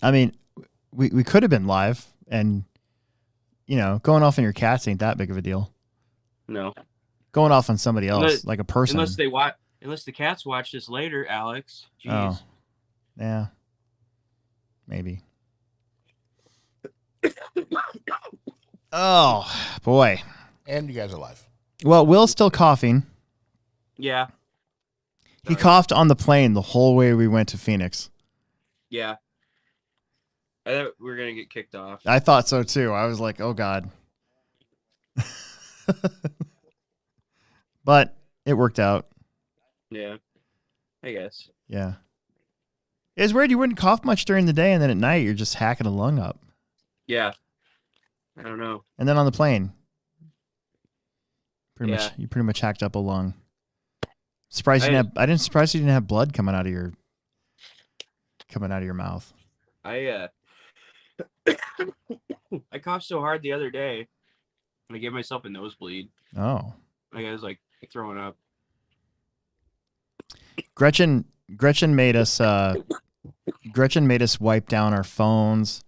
I mean, we could have been live, and going off on your cats ain't that big of a deal. No, Going off on somebody unless else, like a unless person. they watch unless the cats watch this later, Alex. Oh, Jeez. yeah, maybe. Oh boy. And you guys are live. Well, Will's still coughing. Yeah. He Sorry. coughed on the plane the whole way we went to Phoenix. Yeah. I thought we were gonna get kicked off. I thought so too. I was like, oh God. But it worked out. Yeah. I guess. Yeah. It's weird you wouldn't cough much during the day, and then at night you're just hacking a lung up. Yeah. I don't know. And then on the plane, Yeah. you pretty much hacked up a lung. Surprised I- you didn't have, I didn't surprised you didn't have blood coming out of your mouth. I I coughed so hard the other day. I gave myself a nosebleed. Oh. Like I was like throwing up. Gretchen made us wipe down our phones,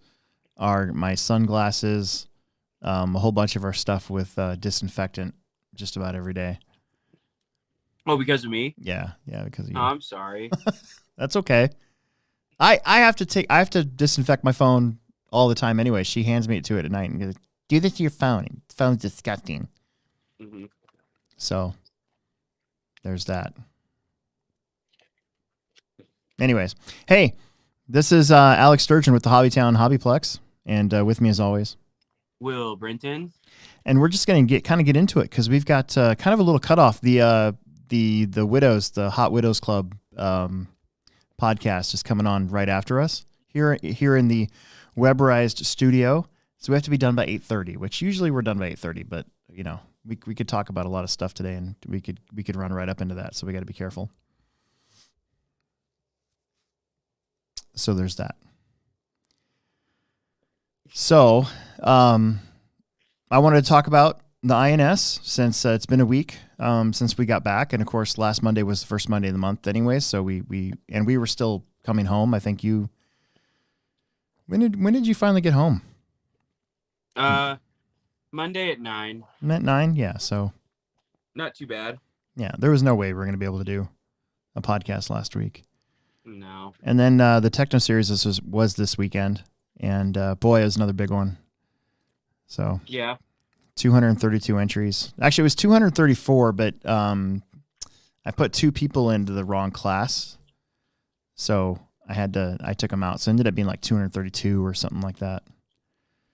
my sunglasses, a whole bunch of our stuff with disinfectant just about every day. Oh, because of me? Yeah, because of you. Oh, I'm sorry. That's okay. I have to disinfect my phone all the time anyway. She hands me to it at night and goes, "Do this to your phone. The phone's disgusting." Mm-hmm. So there's that. Anyways, hey, this is Alex Sturgeon with the Hobbytown Hobbyplex, and with me as always, Will Brenton. and we're just going to get into it because we've got kind of a little cutoff. The Widows, the Hot Widows Club podcast is coming on right after us here in the Weberized studio. So we have to be done by 8:30, which usually we're done by 8:30, but we could talk about a lot of stuff today, and we could run right up into that. So we got to be careful. So there's that. So I wanted to talk about the INS since it's been a week since we got back, and of course last Monday was the first Monday of the month anyway. So we were still coming home. I think you. When did you finally get home? Monday at 9. At 9, yeah. So Not too bad. yeah, there was no way we were going to be able to do a podcast last week. No. And then the Techno Series was this weekend, and boy, it was another big one. So Yeah. 232 entries. Actually, it was 234, but I put 2 people into the wrong class, so I took them out. So it ended up being like 232 or something like that.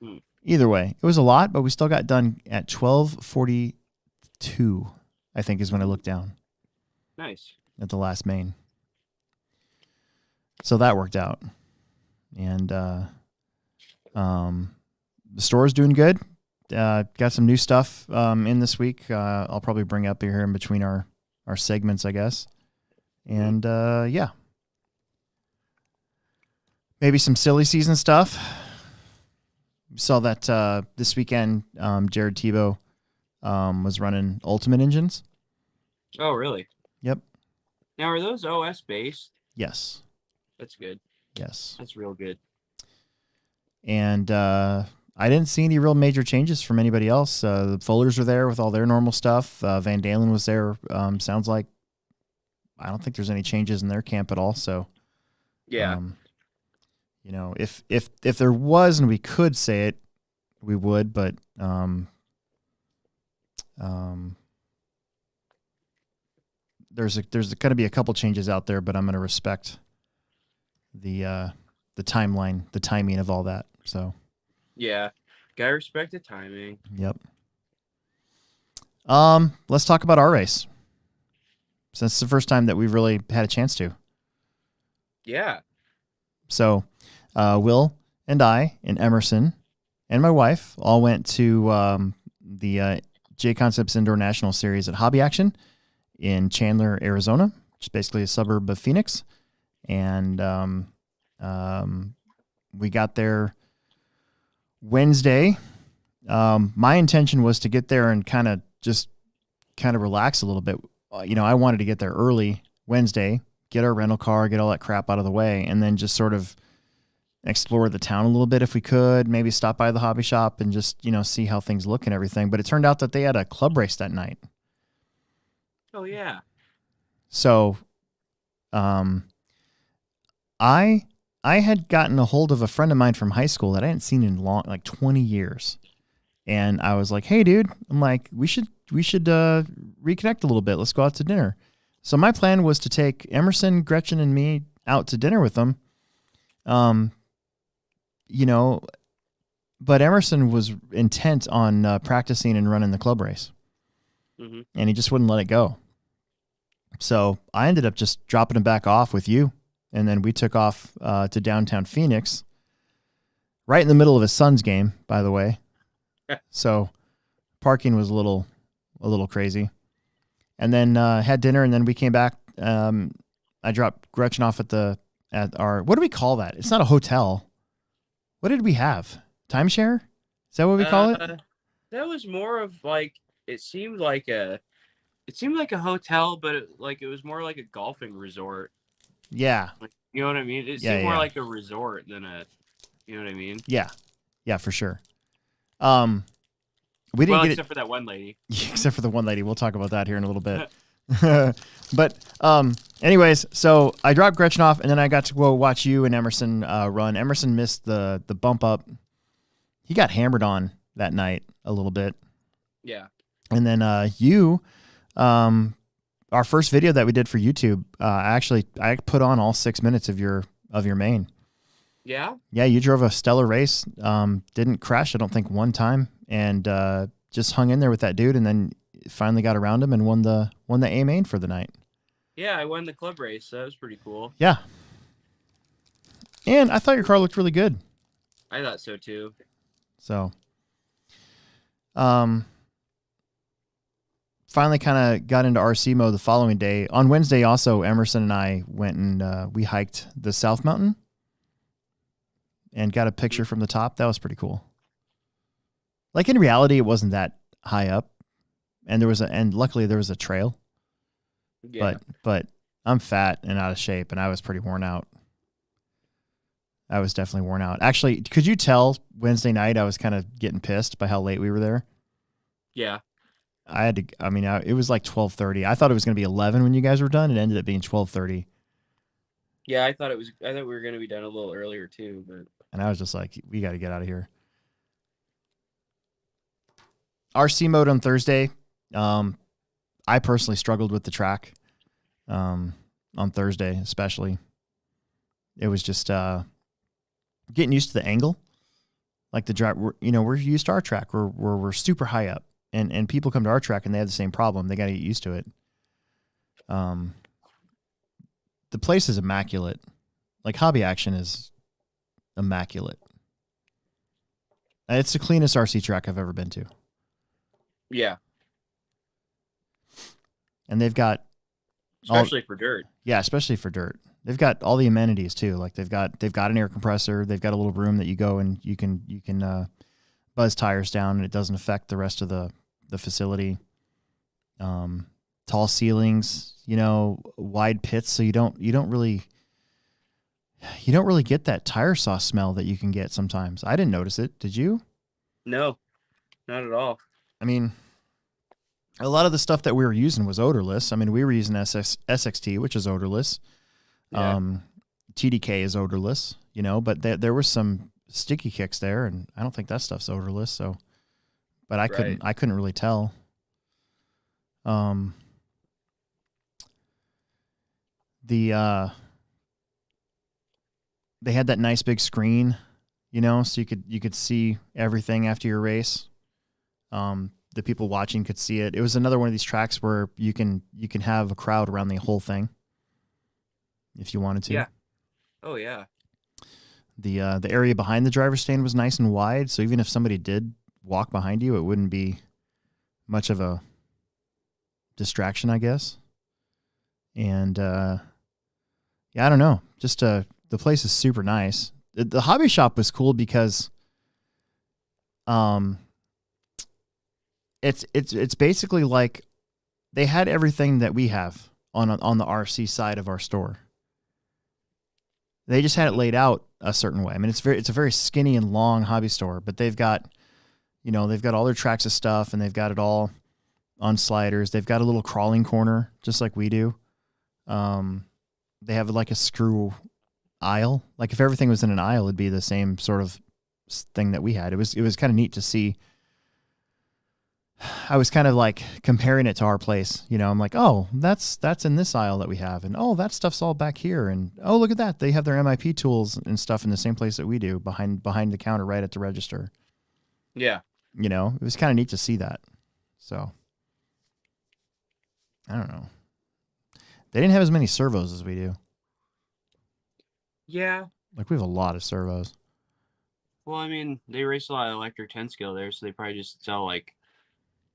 Hmm. Either way, it was a lot, but we still got done at 12:42. I think is when I looked down Nice. at the last main. So that worked out, and the store's doing good. Got some new stuff in this week. I'll probably bring up here in between our segments, I guess. And yeah, maybe some silly season stuff. We saw that this weekend. Jared Tebo was running Ultimate engines. Oh, really? Yep. Now, are those OS based? Yes. That's good. Yes. That's real good. And I didn't see any real major changes from anybody else. The Fullers are there with all their normal stuff. Van Dalen was there. Sounds like I don't think there's any changes in their camp at all. So, Yeah. if there was and we could say it, we would. But there's going to be a couple changes out there. But I'm going to respect the timeline, the timing of all that. So. Yeah. Gotta respect the timing. Yep. Let's talk about our race. Since it's the first time that we've really had a chance to. Yeah. So, Will and I and Emerson and my wife all went to the J Concepts Indoor National Series at Hobby Action in Chandler, Arizona, which is basically a suburb of Phoenix. And we got there Wednesday. My intention was to get there and kind of relax a little bit. I wanted to get there early Wednesday, get our rental car, get all that crap out of the way, and then just sort of explore the town a little bit if we could, maybe stop by the hobby shop and just, see how things look and everything. But it turned out that they had a club race that night. Oh yeah. So, I had gotten a hold of a friend of mine from high school that I hadn't seen in like 20 years. And I was like, "Hey dude," I'm like, we should reconnect a little bit. Let's go out to dinner. So my plan was to take Emerson, Gretchen, and me out to dinner with them. But Emerson was intent on practicing and running the club race. Mm-hmm. And he just wouldn't let it go. So I ended up just dropping him back off with you. And then we took off to downtown Phoenix, right in the middle of his son's game, by the way. So parking was a little crazy. And then had dinner, and then we came back. I dropped Gretchen off at our, what do we call that? It's not a hotel. What did we have? Timeshare? Is that what we call it? That was more of like, it seemed like a hotel, but it was more like a golfing resort. Yeah. Like, you know what I mean? It seemed more like a resort than you know what I mean? Yeah. Yeah, for sure. We didn't except for that one lady. Except for the one lady. We'll talk about that here in a little bit. But anyways, so I dropped Gretchen off, and then I got to go watch you and Emerson run. Emerson missed the bump up. He got hammered on that night a little bit. Yeah. And then you, our first video that we did for YouTube, I put on all 6 minutes of your main. Yeah? Yeah, you drove a stellar race. Didn't crash, I don't think, one time, and just hung in there with that dude, and then finally got around him and won the A main for the night. Yeah, I won the club race. So that was pretty cool. Yeah. And I thought your car looked really good. I thought so too. So, finally kind of got into RC mode the following day. On Wednesday also, Emerson and I went and we hiked the South Mountain and got a picture from the top. That was pretty cool. Like, in reality, it wasn't that high up, and luckily there was a trail. Yeah. But I'm fat and out of shape, and I was pretty worn out. I was definitely worn out. Actually, could you tell Wednesday night I was kind of getting pissed by how late we were there? Yeah. It was like 12:30. I thought it was going to be 11 when you guys were done. It ended up being 12:30. Yeah, I thought we were going to be done a little earlier too, but. And I was just like, we got to get out of here. RC mode on Thursday. I personally struggled with the track on Thursday, especially. It was just getting used to the angle. Like the drive, we're used to our track. We're super high up, and people come to our track and they have the same problem. They got to get used to it. The place is immaculate. Like, Hobby Action is immaculate. It's the cleanest RC track I've ever been to. Yeah. And they've got, especially for dirt. Yeah, especially for dirt. They've got all the amenities too. Like they've got an air compressor. They've got a little room that you go and you can buzz tires down, and it doesn't affect the rest of the facility. Tall ceilings, wide pits, so you don't really get that tire sauce smell that you can get sometimes. I didn't notice it. Did you? No, not at all. I mean, a lot of the stuff that we were using was odorless. I mean, we were using SXT, which is odorless. Yeah. TDK is odorless, but there was some sticky kicks there, and I don't think that stuff's odorless. So, but I couldn't really tell. They had that nice big screen, so you could see everything after your race. The people watching could see it. It was another one of these tracks where you can have a crowd around the whole thing if you wanted to. Yeah. Oh yeah. The area behind the driver's stand was nice and wide, so even if somebody did walk behind you, it wouldn't be much of a distraction, I guess. And I don't know. Just the place is super nice. The hobby shop was cool because it's basically like they had everything that we have on the RC side of our store. They just had it laid out a certain way. I mean, it's a very skinny and long hobby store, but they've got all their tracks of stuff, and they've got it all on sliders. They've got a little crawling corner, just like we do. They have like a screw aisle. Like if everything was in an aisle, it'd be the same sort of thing that we had. It was kind of neat to see. I was kind of like comparing it to our place. I'm like, oh, that's in this aisle that we have. And oh, that stuff's all back here. And oh, look at that. They have their MIP tools and stuff in the same place that we do, behind the counter right at the register. Yeah. It was kind of neat to see that. So I don't know. They didn't have as many servos as we do. Yeah. Like we have a lot of servos. Well, I mean, they race a lot of electric 10 scale there, so they probably just sell like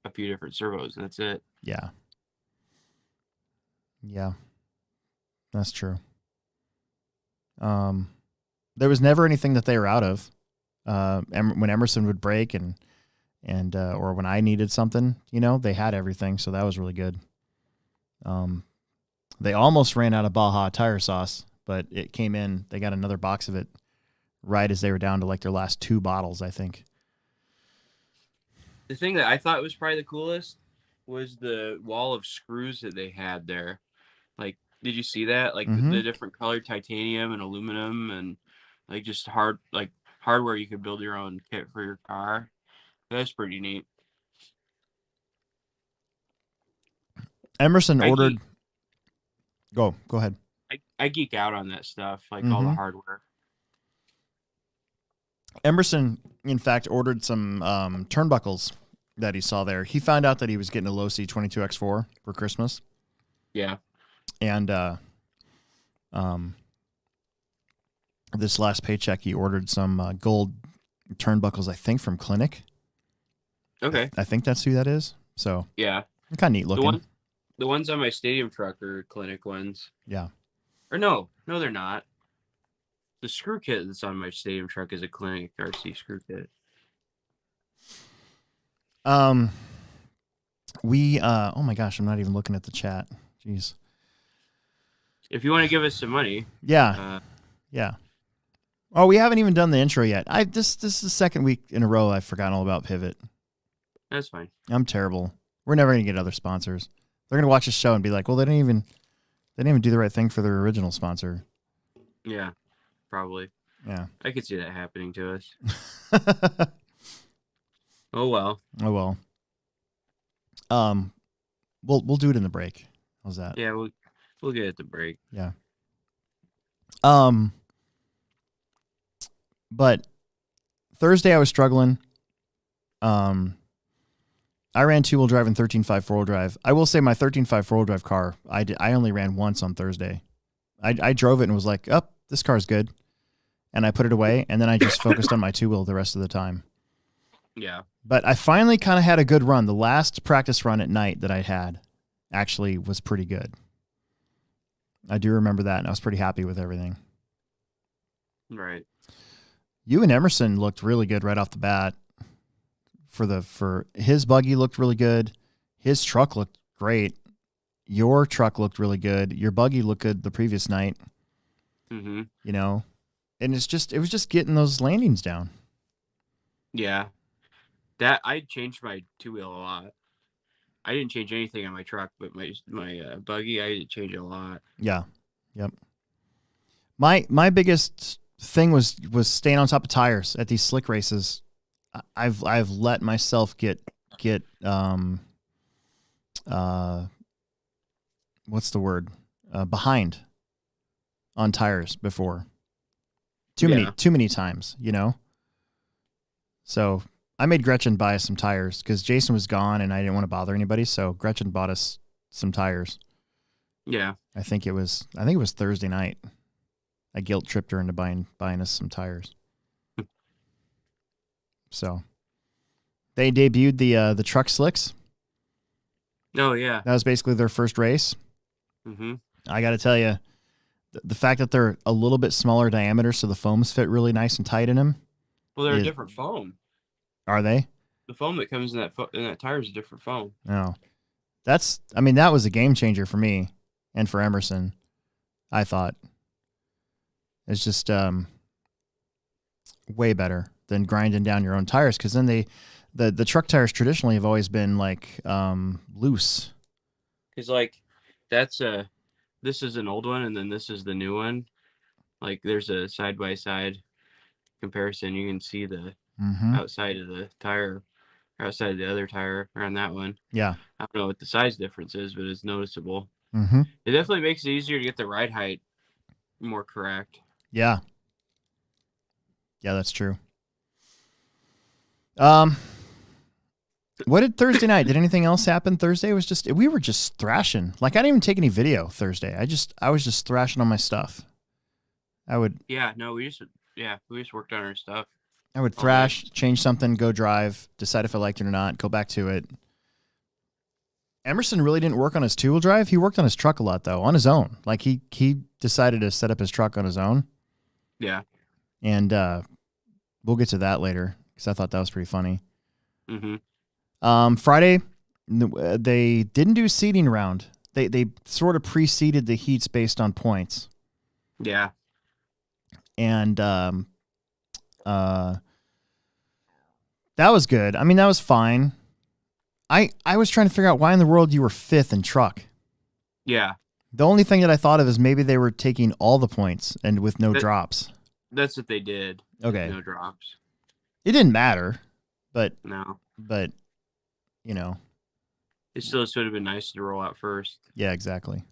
a few different servos, and that's it. Yeah. Yeah. That's true. There was never anything that they were out of. When Emerson would break and or when I needed something, they had everything, so that was really good. They almost ran out of Baja tire sauce, but it came in. They got another box of it right as they were down to like their last 2 bottles, I think. The thing that I thought was probably the coolest was the wall of screws that they had there. Like, did you see that? Like the different colored titanium and aluminum and like just hardware you could build your own kit for your car. That's pretty neat. Emerson ordered. Go ahead. I geek out on that stuff, like all the hardware. Emerson, in fact, ordered some turnbuckles that he saw there. He found out that he was getting a Losi 22X4 for Christmas. Yeah. And this last paycheck, he ordered some gold turnbuckles, I think, from Clinic. Okay. I think that's who that is. So yeah, kind of neat looking. The ones on my stadium truck are Clinic ones. Yeah. Or no, they're not. The screw kit that's on my stadium truck is a Clinic RC screw kit. We oh my gosh, I'm not even looking at the chat. Jeez. If you want to give us some money. Yeah. Yeah. Oh, we haven't even done the intro yet. This is the second week in a row I've forgotten all about Pivot. That's fine. I'm terrible. We're never going to get other sponsors. They're going to watch the show and be like, well, they didn't even do the right thing for their original sponsor. Yeah, probably. Yeah. I could see that happening to us. Oh, well. We'll do it in the break. How's that? Yeah, we'll get it at the break. Yeah. But Thursday I was struggling. I ran 2-wheel drive and 13.5 4-wheel drive. I will say my 13.5 4-wheel drive car, I only ran once on Thursday. I drove it and was like, oh, this car's good. And I put it away, and then I just focused on my 2-wheel the rest of the time. Yeah. But I finally kind of had a good run. The last practice run at night that I had actually was pretty good. I do remember that, and I was pretty happy with everything. Right. You and Emerson looked really good right off the bat. For his buggy looked really good. His truck looked great. Your truck looked really good. Your buggy looked good the previous night. Mm-hmm. And it was just getting those landings down. Yeah. That I changed my 2-wheel a lot. I didn't change anything on my truck, but my buggy, I did change it a lot. Yeah. Yep. My biggest thing was staying on top of tires at these slick races. I've let myself get what's the word? Behind on tires before. Too many times, So I made Gretchen buy us some tires because Jason was gone and I didn't want to bother anybody. So Gretchen bought us some tires. Yeah. I think it was Thursday night. I guilt tripped her into buying us some tires. So they debuted the truck slicks. Oh yeah. That was basically their first race. Mm-hmm. I got to tell you, the fact that they're a little bit smaller diameter, so the foams fit really nice and tight in them. Well, they're a different foam. Are they? The foam that comes in that tire is a different foam. No, that was a game changer for me and for Emerson. I thought it's just way better than grinding down your own tires, because then the truck tires traditionally have always been like loose. Because like this is an old one and then this is the new one. Like there's a side by side comparison. You can see the outside of the tire, or outside of the other tire on that one. Yeah. I don't know what the size difference is, but it's noticeable. Mm-hmm. It definitely makes it easier to get the ride height more correct. Yeah. Yeah, that's true. What did Thursday night? Did anything else happen Thursday? We were just thrashing. Like, I didn't even take any video Thursday. I was just thrashing on my stuff. We just worked on our stuff. I would thrash, change something, go drive, decide if I liked it or not, go back to it. Emerson really didn't work on his 2-wheel drive. He worked on his truck a lot, though, on his own. Like, he decided to set up his truck on his own. Yeah. And we'll get to that later, because I thought that was pretty funny. Mm-hmm. Friday, they didn't do seeding round. They sort of preceded the heats based on points. Yeah. And that was good. I mean, that was fine. I was trying to figure out why in the world you were 5th in truck. Yeah. The only thing that I thought of is maybe they were taking all the points and with no drops. That's what they did. Okay. No drops. It didn't matter, but you know. It still would have been nice to roll out first. Yeah, exactly.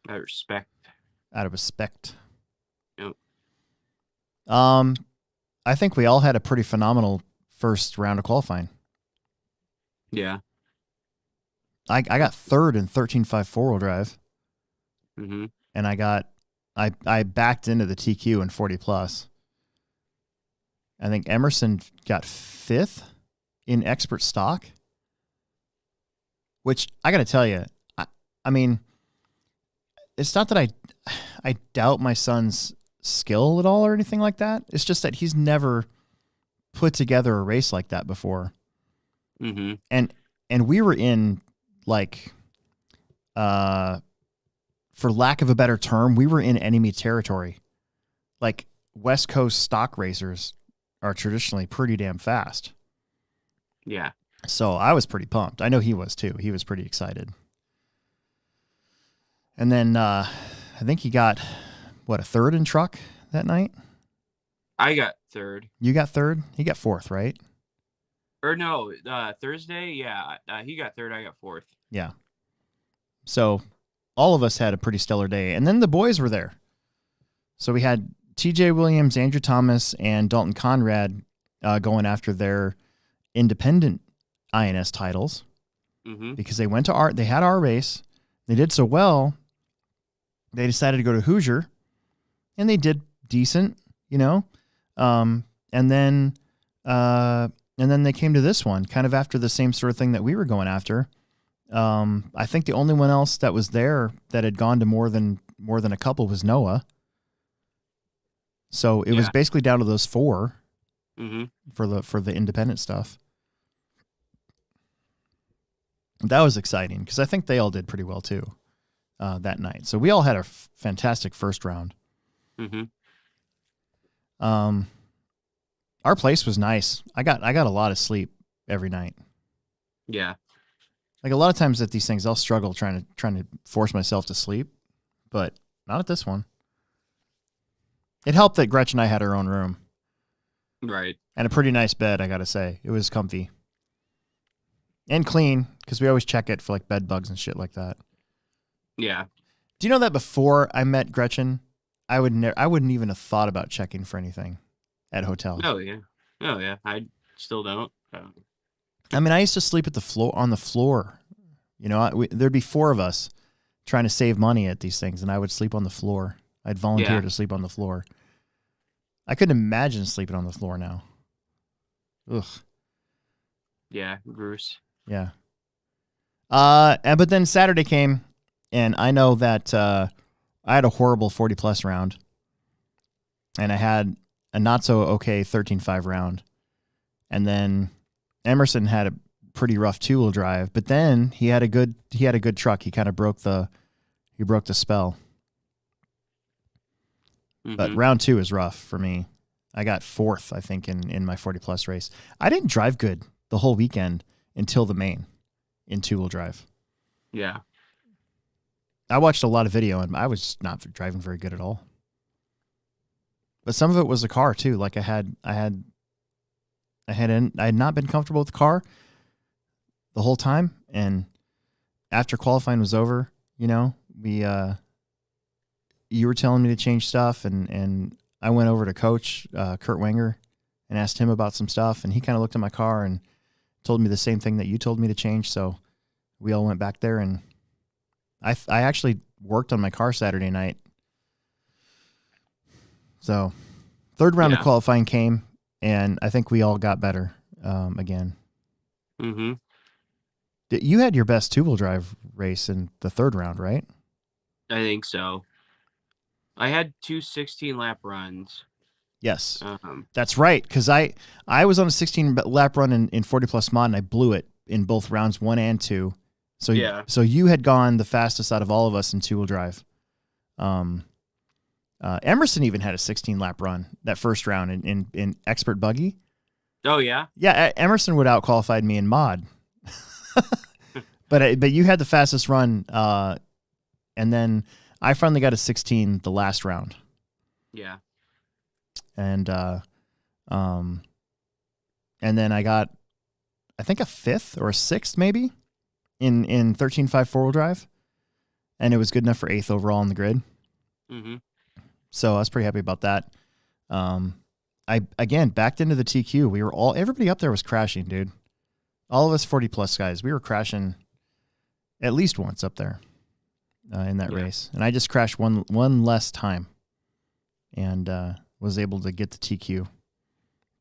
Out of respect. Out of respect. Yep. I think we all had a pretty phenomenal first round of qualifying. Yeah. I got 3rd in 13.5 4-wheel drive. Mm-hmm. And I backed into the TQ in 40 plus. I think Emerson got 5th in expert stock, which I got to tell you, I mean, it's not that I doubt my son's skill at all or anything like that. It's just that he's never put together a race like that before. Mm-hmm. And we were in, like, for lack of a better term, we were in enemy territory. Like, West Coast stock racers are traditionally pretty damn fast. Yeah. So I was pretty pumped. I know he was too. He was pretty excited. And then I think he got, a 3rd in truck that night? I got 3rd. You got 3rd? He got 4th, right? Or no, Thursday, yeah. He got 3rd, I got 4th. Yeah. So all of us had a pretty stellar day. And then the boys were there. So we had TJ Williams, Andrew Thomas, and Dalton Conrad going after their independent INS titles. Mm-hmm. Because they went to they had our race. They did so well, they decided to go to Hoosier, and they did decent, you know. And then they came to this one kind of after the same sort of thing that we were going after. I think the only one else that was there that had gone to more than a couple was Noah. So it was basically down to those 4 for the independent stuff. That was exciting because I think they all did pretty well too that night. So we all had a fantastic first round. Mm-hmm. Our place was nice. I got a lot of sleep every night. Yeah. Like a lot of times at these things, I'll struggle trying to force myself to sleep, but not at this one. It helped that Gretchen and I had our own room. Right. And a pretty nice bed, I got to say. It was comfy. And clean, because we always check it for like bed bugs and shit like that. Yeah. Do you know that before I met Gretchen, I wouldn't even have thought about checking for anything at hotels. Oh yeah. I still don't. I mean, I used to sleep on the floor. You know, there'd be 4 of us trying to save money at these things, and I would sleep on the floor. I'd volunteer to sleep on the floor. I couldn't imagine sleeping on the floor now. Ugh. Yeah, Bruce. Yeah. But then Saturday came, and I know that I had a horrible 40 plus round, and I had a not so okay 13.5 round, and then Emerson had a pretty rough 2-wheel drive, but then he had a good truck. He kind of broke the spell. Mm-hmm. But round 2 is rough for me. I got fourth, I think, in my 40 plus race. I didn't drive good the whole weekend until the main in 2-wheel drive. Yeah. I watched a lot of video and I was not driving very good at all. But some of it was the car too. Like I had not been comfortable with the car the whole time, and after qualifying was over, you know, you were telling me to change stuff, and I went over to Coach Kurt Wenger and asked him about some stuff, and he kind of looked at my car and told me the same thing that you told me to change. So we all went back there, and I actually worked on my car Saturday night. So third round of qualifying came, and I think we all got better again. Mm-hmm. You had your best 2-wheel drive race in the third round, right? I think so. I had 2 16-lap runs. Yes, that's right. Because I was on a 16-lap run in 40 plus mod, and I blew it in both rounds 1 and 2. So so you had gone the fastest out of all of us in 2-wheel drive. Emerson even had a 16-lap run that first round in expert buggy. Oh yeah, yeah. Emerson would out qualified me in mod, but you had the fastest run, and then I finally got a 16 the last round. Yeah, and then I got, I think, a 5th or a 6th maybe in 13.5 4-wheel drive, and it was good enough for 8th overall on the grid. Mm-hmm. So I was pretty happy about that. I again backed into the TQ. Everybody up there was crashing, dude. All of us 40 plus guys, we were crashing at least once up there in that race, and I just crashed one less time, and was able to get the TQ.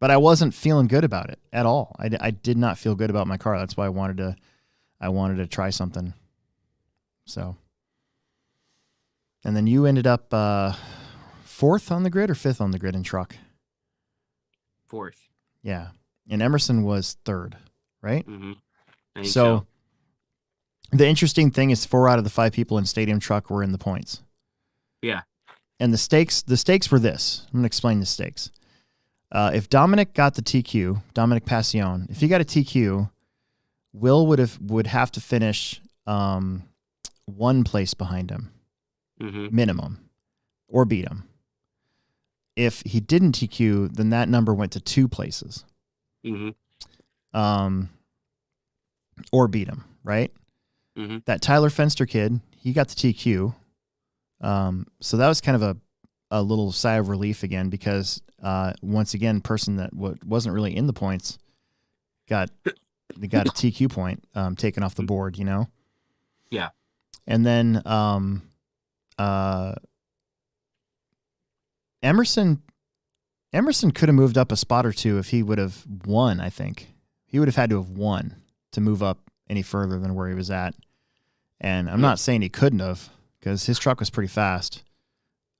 But I wasn't feeling good about it at all. I did not feel good about my car. That's why I wanted to try something. So, and then you ended up 4th on the grid or 5th on the grid in truck? 4th. Yeah. And Emerson was 3rd, right? Mm-hmm. So the interesting thing is 4 out of the 5 people in stadium truck were in the points. Yeah. And the stakes were this. I'm going to explain the stakes. If Dominic got the TQ, Dominic Passion, if he got a TQ, Will would have to finish 1 place behind him, minimum, or beat him. If he didn't TQ, then that number went to 2 places, or beat him, right? Mm-hmm. That Tyler Fenster kid, he got the TQ, so that was kind of a little sigh of relief again, because once again, person that wasn't really in the points got a TQ point taken off the board, you know? Yeah. And then Emerson could have moved up a spot or 2 if he would have won, I think. He would have had to have won to move up any further than where he was at. And I'm not saying he couldn't have, because his truck was pretty fast.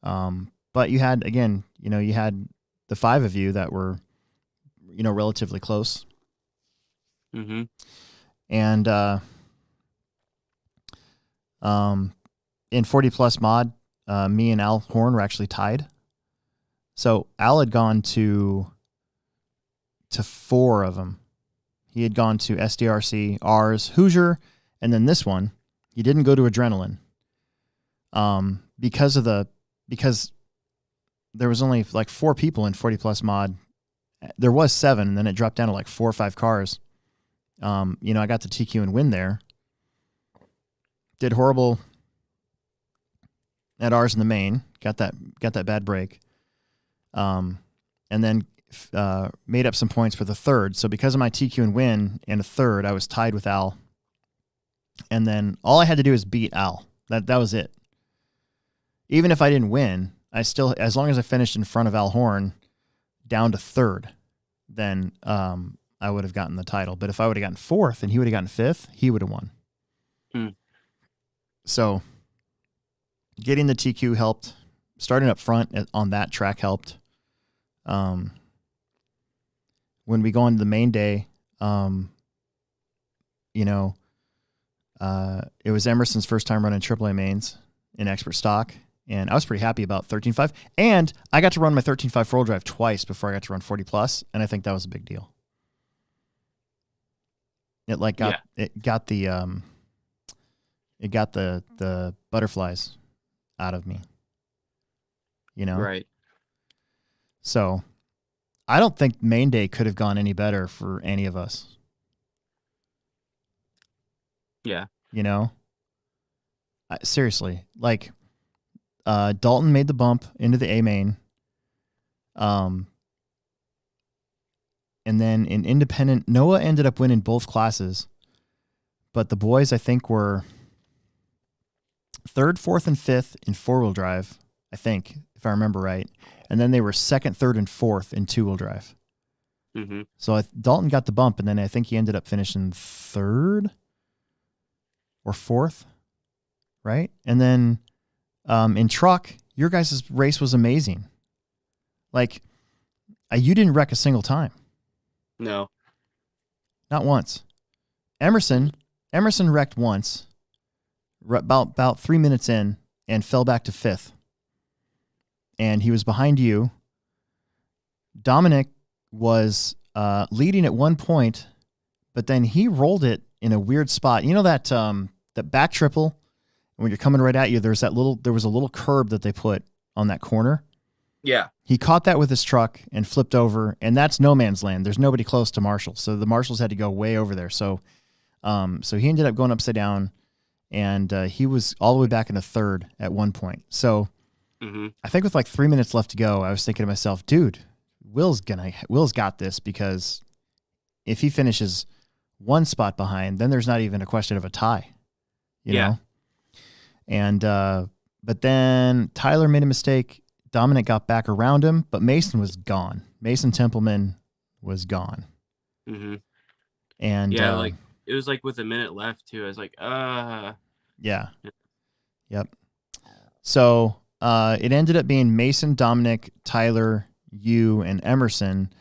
But you had, again, you had the 5 of you that were, relatively close. Mm-hmm. And in 40 plus mod, me and Al Horn were actually tied. So Al had gone to 4 of them. He had gone to SDRC, ours, Hoosier, and then this one. He didn't go to Adrenaline. Because there was only like 4 people in 40 plus mod. There was 7, and then it dropped down to like 4 or 5 cars. I got the TQ and win there. Did horrible at ours in the main. Got that bad break. And then made up some points for the 3rd. So because of my TQ and win and a 3rd, I was tied with Al. And then all I had to do was beat Al. That was it. Even if I didn't win, I still, as long as I finished in front of Al Horn down to 3rd, then I would have gotten the title. But if I would have gotten 4th and he would have gotten 5th, he would have won. So getting the TQ helped. Starting up front on that track helped. When we go into the main day, it was Emerson's first time running AAA mains in expert stock, And I was pretty happy about 13.5. And I got to run my 13.5 four-wheel drive twice before I got to run 40 plus, and I think that was a big deal. It like got the butterflies out of me. You know? Right. So I don't think main day could have gone any better for any of us. Yeah. You know? Seriously. Like, Dalton made the bump into the A main. And then in independent, Noah ended up winning both classes. But the boys, I think, were 3rd, 4th, and 5th in four-wheel drive, I think, if I remember right. And then they were 2nd, 3rd, and 4th in two-wheel drive. Mm-hmm. So Dalton got the bump, and then I think he ended up finishing 3rd or 4th, right? And then in truck, your guys' race was amazing. Like, you didn't wreck a single time. No. Not once. Emerson wrecked once, about 3 minutes in, and fell back to 5th. And he was behind you. Dominic was leading at one point, but then he rolled it in a weird spot. You know that back triple? When you're coming right at you, there was a little curb that they put on that corner. Yeah. He caught that with his truck and flipped over, and that's no man's land. There's nobody close to Marshall, so the Marshalls had to go way over there. So he ended up going upside down, and he was all the way back into 3rd at one point. So I think with like 3 minutes left to go, I was thinking to myself, dude, Will's got this, because if he finishes one spot behind, then there's not even a question of a tie, you know? And, but then Tyler made a mistake. Dominic got back around him, but Mason was gone. Mason Templeman was gone. Mm-hmm. And yeah, like it was like with a minute left too. I was like, yeah. Yep. So, it ended up being Mason, Dominic, Tyler, you, and Emerson.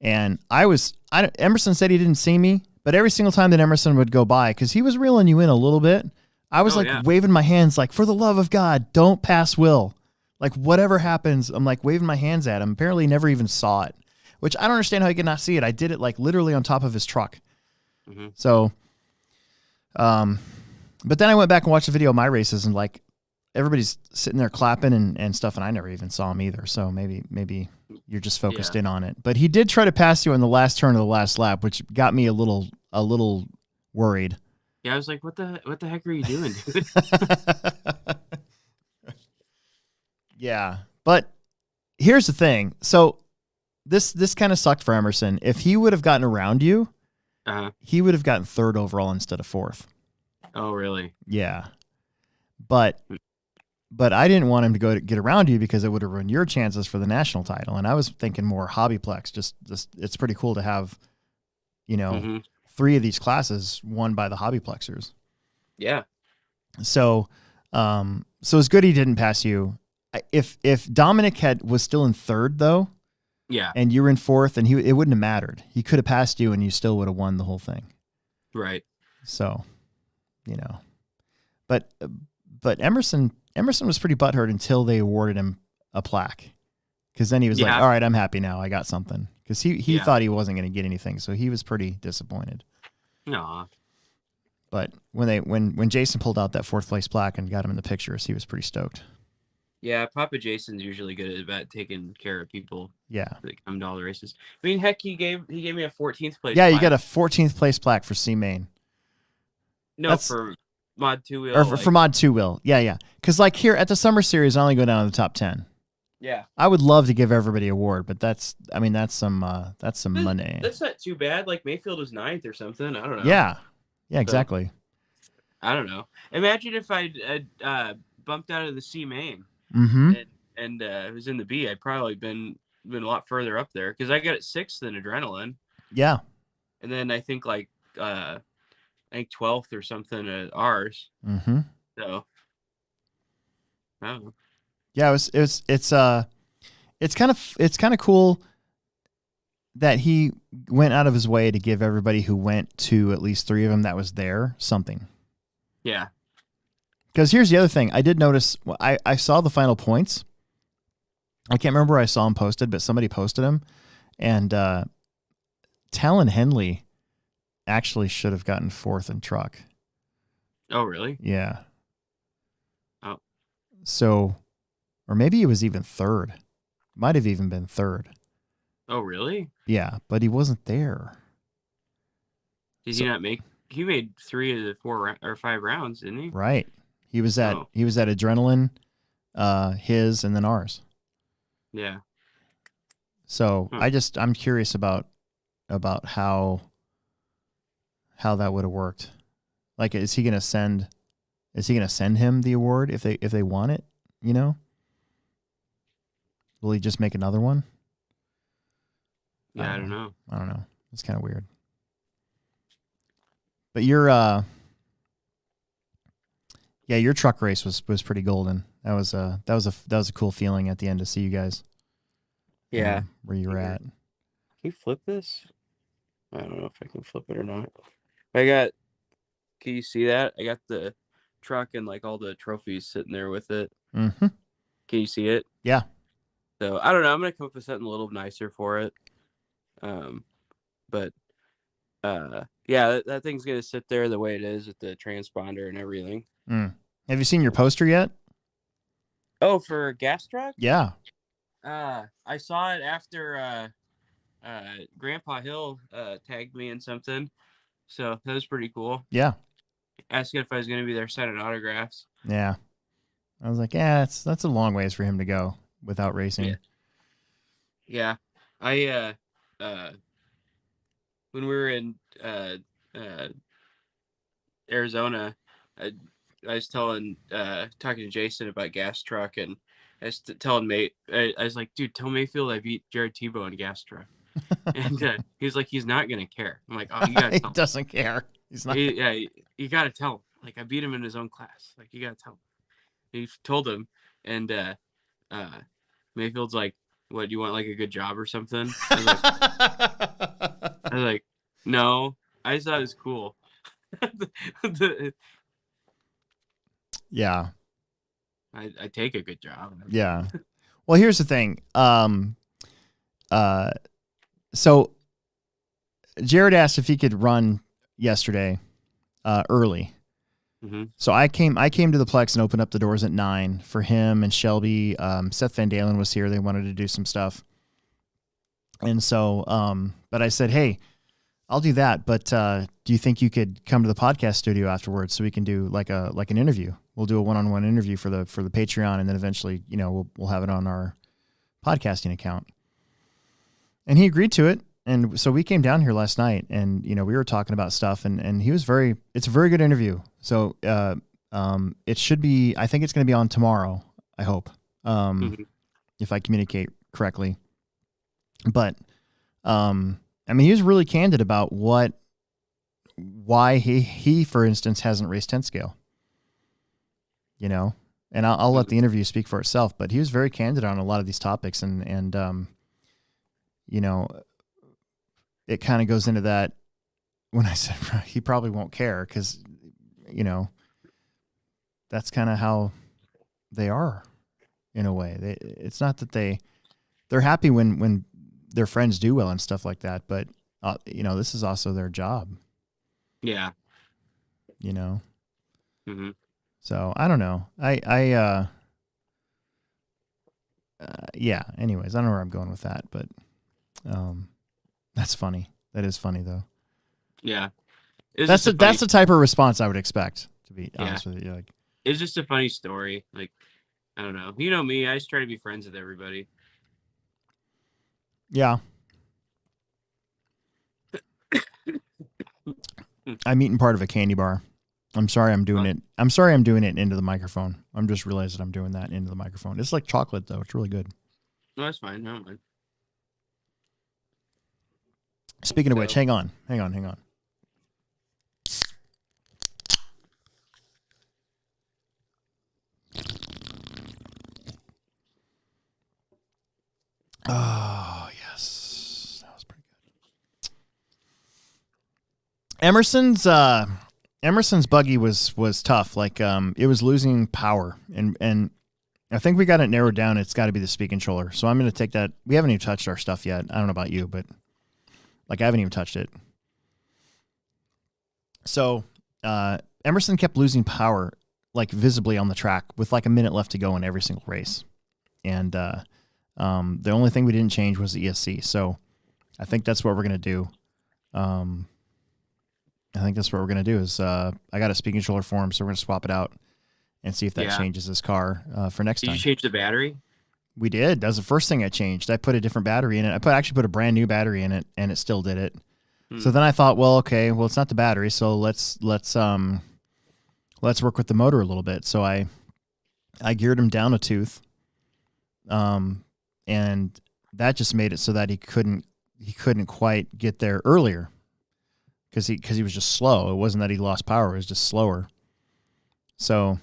And Emerson said he didn't see me, but every single time that Emerson would go by, because he was reeling you in a little bit, I was waving my hands like, for the love of God, don't pass Will. Like, whatever happens, I'm like waving my hands at him. Apparently he never even saw it, which I don't understand how he could not see it. I did it like literally on top of his truck. Mm-hmm. So, but then I went back and watched the video of my races, and like everybody's sitting there clapping and stuff, and I never even saw him either. So maybe you're just focused in on it. But he did try to pass you on the last turn of the last lap, which got me a little worried. Yeah, I was like, what the heck are you doing, dude? Yeah, but here's the thing. So this kind of sucked for Emerson. If he would have gotten around you, he would have gotten 3rd overall instead of 4th. Oh, really? Yeah. But I didn't want him to get around you, because it would have ruined your chances for the national title. And I was thinking more Hobbyplex. Just it's pretty cool to have, 3 of these classes won by the Hobbyplexers. Yeah. So it's good he didn't pass you. If Dominic was still in 3rd though, yeah, and you were in 4th, and it wouldn't have mattered. He could have passed you, and you still would have won the whole thing. Right. So, but Emerson was pretty butthurt until they awarded him a plaque, because then he was like, all right, I'm happy now. I got something, because he thought he wasn't going to get anything, so he was pretty disappointed. No. But when Jason pulled out that 4th place plaque and got him in the pictures, he was pretty stoked. Yeah, Papa Jason's usually good about taking care of people. Yeah, that come to all the races. I mean, heck, he gave me a 14th place. Yeah, plaque. You got a 14th place plaque for C Main. No, for Mod 2 Wheel. Or for Mod 2 Wheel. Yeah. Because like here at the Summer Series, I only go down to the top 10. Yeah. I would love to give everybody an award, but that's some money. That's not too bad. Like Mayfield was 9th or something. I don't know. Yeah, exactly. So, I don't know. Imagine if I bumped out of the C Main. Mm-hmm. And it was in the B. I'd probably been a lot further up there, because I got it 6th in Adrenaline. Yeah. And then I think 12th or something at ours. Mm-hmm. So I don't know. Yeah, it's kind of cool that he went out of his way to give everybody who went to at least 3 of them that was there something. Yeah. Because here's the other thing. I did notice, I saw the final points. I can't remember where I saw them posted, but somebody posted them. And Talon Henley actually should have gotten 4th in truck. Oh, really? Yeah. Oh. So, or maybe it was even 3rd. Might have even been 3rd. Oh, really? Yeah, but he wasn't there. Did he not make? He made 3 of the 4 or 5 rounds, didn't he? Right. He was at Adrenaline, his, and then ours. Yeah. So I'm curious about how that would have worked. Like, is he gonna send him the award if they want it? You know, will he just make another one? Yeah, I don't know. I don't know. It's kind of weird. But your truck race was pretty golden. That was a cool feeling at the end to see you guys. Yeah. Where you were at. Can you flip this? I don't know if I can flip it or not. Can you see that? I got the truck and like all the trophies sitting there with it. Mm-hmm. Can you see it? Yeah. So I don't know. I'm gonna come up with something a little nicer for it. But yeah, that thing's gonna sit there the way it is with the transponder and everything. Have you seen your poster yet? Oh, for gas truck? Yeah. I saw it after Grandpa Hill tagged me in something, so that was pretty cool. Yeah. Asking if I was gonna be there signing autographs. Yeah. I was like, yeah, that's a long ways for him to go without racing. Yeah. I when we were in Arizona, I was talking to Jason about gas truck, and I was telling I was like, dude, tell Mayfield I beat Jared Tebo in gas truck. And he's like, he's not gonna care. I'm like, oh, you gotta tell him. He doesn't care. He's not. You gotta tell him. Like, I beat him in his own class. Like, you gotta tell him. He told him, and Mayfield's like, what, do you want like a good job or something? I was like, no, I just thought it was cool. Yeah. I take a good job. Yeah. Well, here's the thing. So Jared asked if he could run yesterday, early. Mm-hmm. So I came to the Plex and opened up the doors at 9 for him and Shelby. Seth Van Dalen was here. They wanted to do some stuff. And so, but I said, hey, I'll do that. But do you think you could come to the podcast studio afterwards so we can do like an interview? We'll do a one-on-one interview for the Patreon, and then eventually, we'll have it on our podcasting account. And he agreed to it. And so we came down here last night, and we were talking about stuff, and he was it's a very good interview. So it should be, I think it's going to be on tomorrow, I hope, if I communicate correctly. But he was really candid about why he for instance hasn't raced 10 scale. And I'll let the interview speak for itself, but he was very candid on a lot of these topics, and it kind of goes into that when I said he probably won't care because, that's kind of how they are in a way. It's not that they're happy when their friends do well and stuff like that, but this is also their job. Yeah. Mm-hmm. So I don't know. Yeah. Anyways, I don't know where I'm going with that, but that's funny. That is funny though. Yeah. That's the type of response I would expect, to be honest with you. Like, it's just a funny story. Like, I don't know. You know me, I just try to be friends with everybody. Yeah. I'm eating part of a candy bar. I'm sorry I'm doing it. I'm sorry I'm doing it into the microphone. I'm just realizing I'm doing that into the microphone. It's like chocolate, though. It's really good. No, that's fine. No, man. Speaking of which, hang on. Oh, yes. That was pretty good. Emerson's buggy was tough. Like it was losing power, and I think we got it narrowed down. It's got to be the speed controller. So I'm going to take that. We haven't even touched our stuff yet. I don't know about you, but like I haven't even touched it. So Emerson kept losing power, like visibly on the track, with like a minute left to go in every single race. And the only thing we didn't change was the ESC. So I think that's what we're going to do. I think that's what we're going to do is I got a speed controller for him, so we're going to swap it out and see if that changes his car for next time. Did you change the battery? We did. That was the first thing I changed. I put a different battery in it. I actually put a brand new battery in it, and it still did it. So then I thought, well, okay, well it's not the battery, so let's work with the motor a little bit. So I geared him down a tooth, and that just made it so that he couldn't quite get there earlier because he was just slow. It wasn't that he lost power; it was just slower. So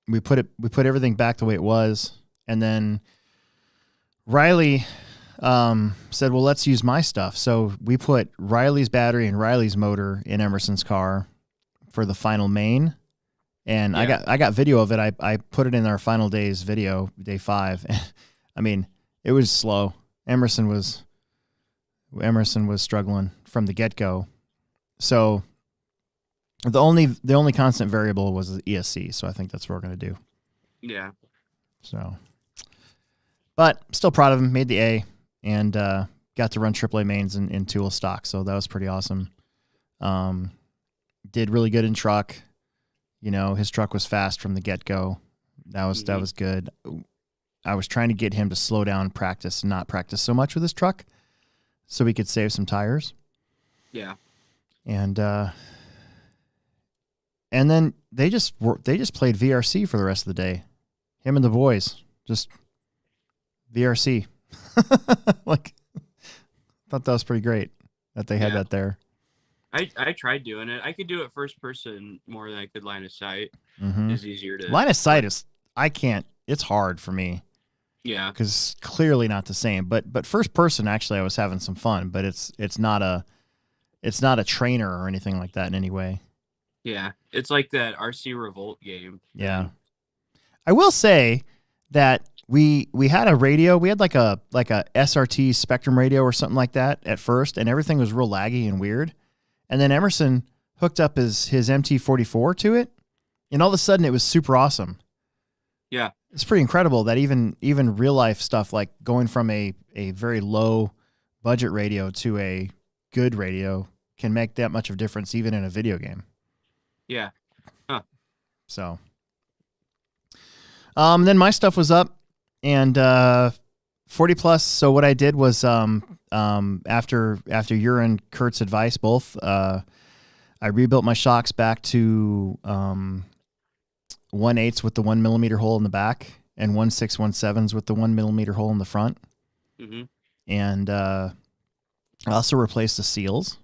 we put everything back the way it was, and then Riley said, well, let's use my stuff. So we put Riley's battery and Riley's motor in Emerson's car for the final main. And I got video of it. I put it in our final day's video, day 5. I mean, it was slow. Emerson was struggling from the get-go. So the only constant variable was the ESC. So I think that's what we're going to do. Yeah. So, but still proud of him. Made the A. And got to run AAA mains in tool stock, so that was pretty awesome. Did really good in truck. You know, his truck was fast from the get-go. That was good. I was trying to get him to slow down practice and not practice so much with his truck so we could save some tires. Yeah. And then they just played VRC for the rest of the day. Him and the boys just VRC. Like, thought that was pretty great that they had that there. I tried doing it. I could do it first person more than I could line of sight. It's easier to line of sight is I can't. It's hard for me. Yeah, because clearly not the same. But first person, actually, I was having some fun. But it's not a trainer or anything like that in any way. Yeah, it's like that RC Revolt game. Yeah, I will say that. We had a radio. We had like a SRT Spectrum radio or something like that at first, and everything was real laggy and weird. And then Emerson hooked up his MT44 to it, and all of a sudden it was super awesome. Yeah, it's pretty incredible that even real life stuff like going from a very low budget radio to a good radio can make that much of a difference even in a video game. Yeah. Huh. So, then my stuff was up. And 40 plus. So what I did was after your and Kurt's advice, both I rebuilt my shocks back to 1/8 with the 1 millimeter hole in the back and 1/6/1/7 with the 1 millimeter hole in the front. And I also replaced the seals.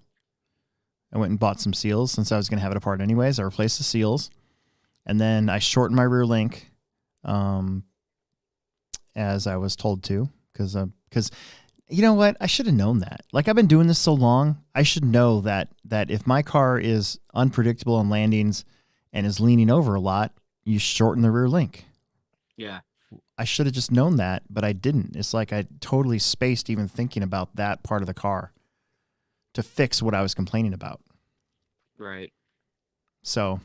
I went and bought some seals since I was going to have it apart anyways. I replaced the seals, and then I shortened my rear link. As I was told to, because you know what? I should have known that. Like, I've been doing this so long, I should know that if my car is unpredictable on landings and is leaning over a lot, you shorten the rear link. Yeah. I should have just known that, but I didn't. It's like I totally spaced even thinking about that part of the car to fix what I was complaining about. Right. So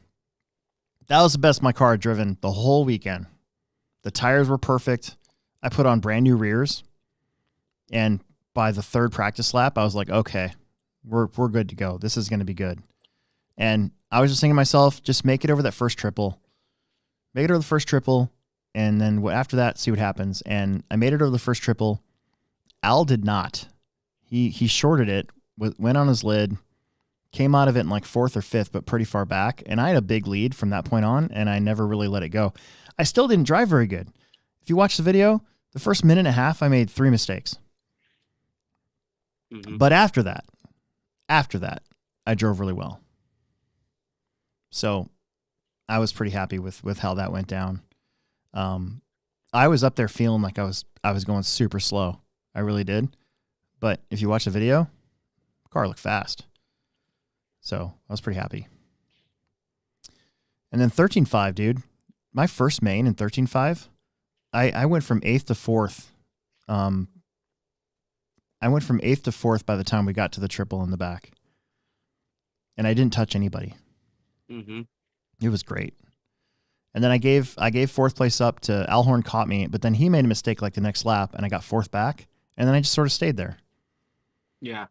that was the best my car had driven the whole weekend. The tires were perfect. I put on brand new rears, and by the third practice lap, I was like, okay, we're good to go. This is going to be good. And I was just thinking to myself, just make it over that first triple. Make it over the first triple, and then after that, see what happens. And I made it over the first triple. Al did not. He shorted it, went on his lid, came out of it in like 4th or 5th, but pretty far back. And I had a big lead from that point on, and I never really let it go. I still didn't drive very good. If you watch the video, the first minute and a half, I made 3 mistakes. But after that, I drove really well. So I was pretty happy with how that went down. I was up there feeling like I was going super slow. I really did. But if you watch the video, the car looked fast. So I was pretty happy. And then 13.5, dude, my first main in 13.5, I went from 8th to 4th. I went from 8th to 4th by the time we got to the triple in the back. And I didn't touch anybody. Mm-hmm. It was great. And then I gave 4th place up to Alhorn caught me, but then he made a mistake like the next lap, and I got 4th back, and then I just sort of stayed there. Yeah.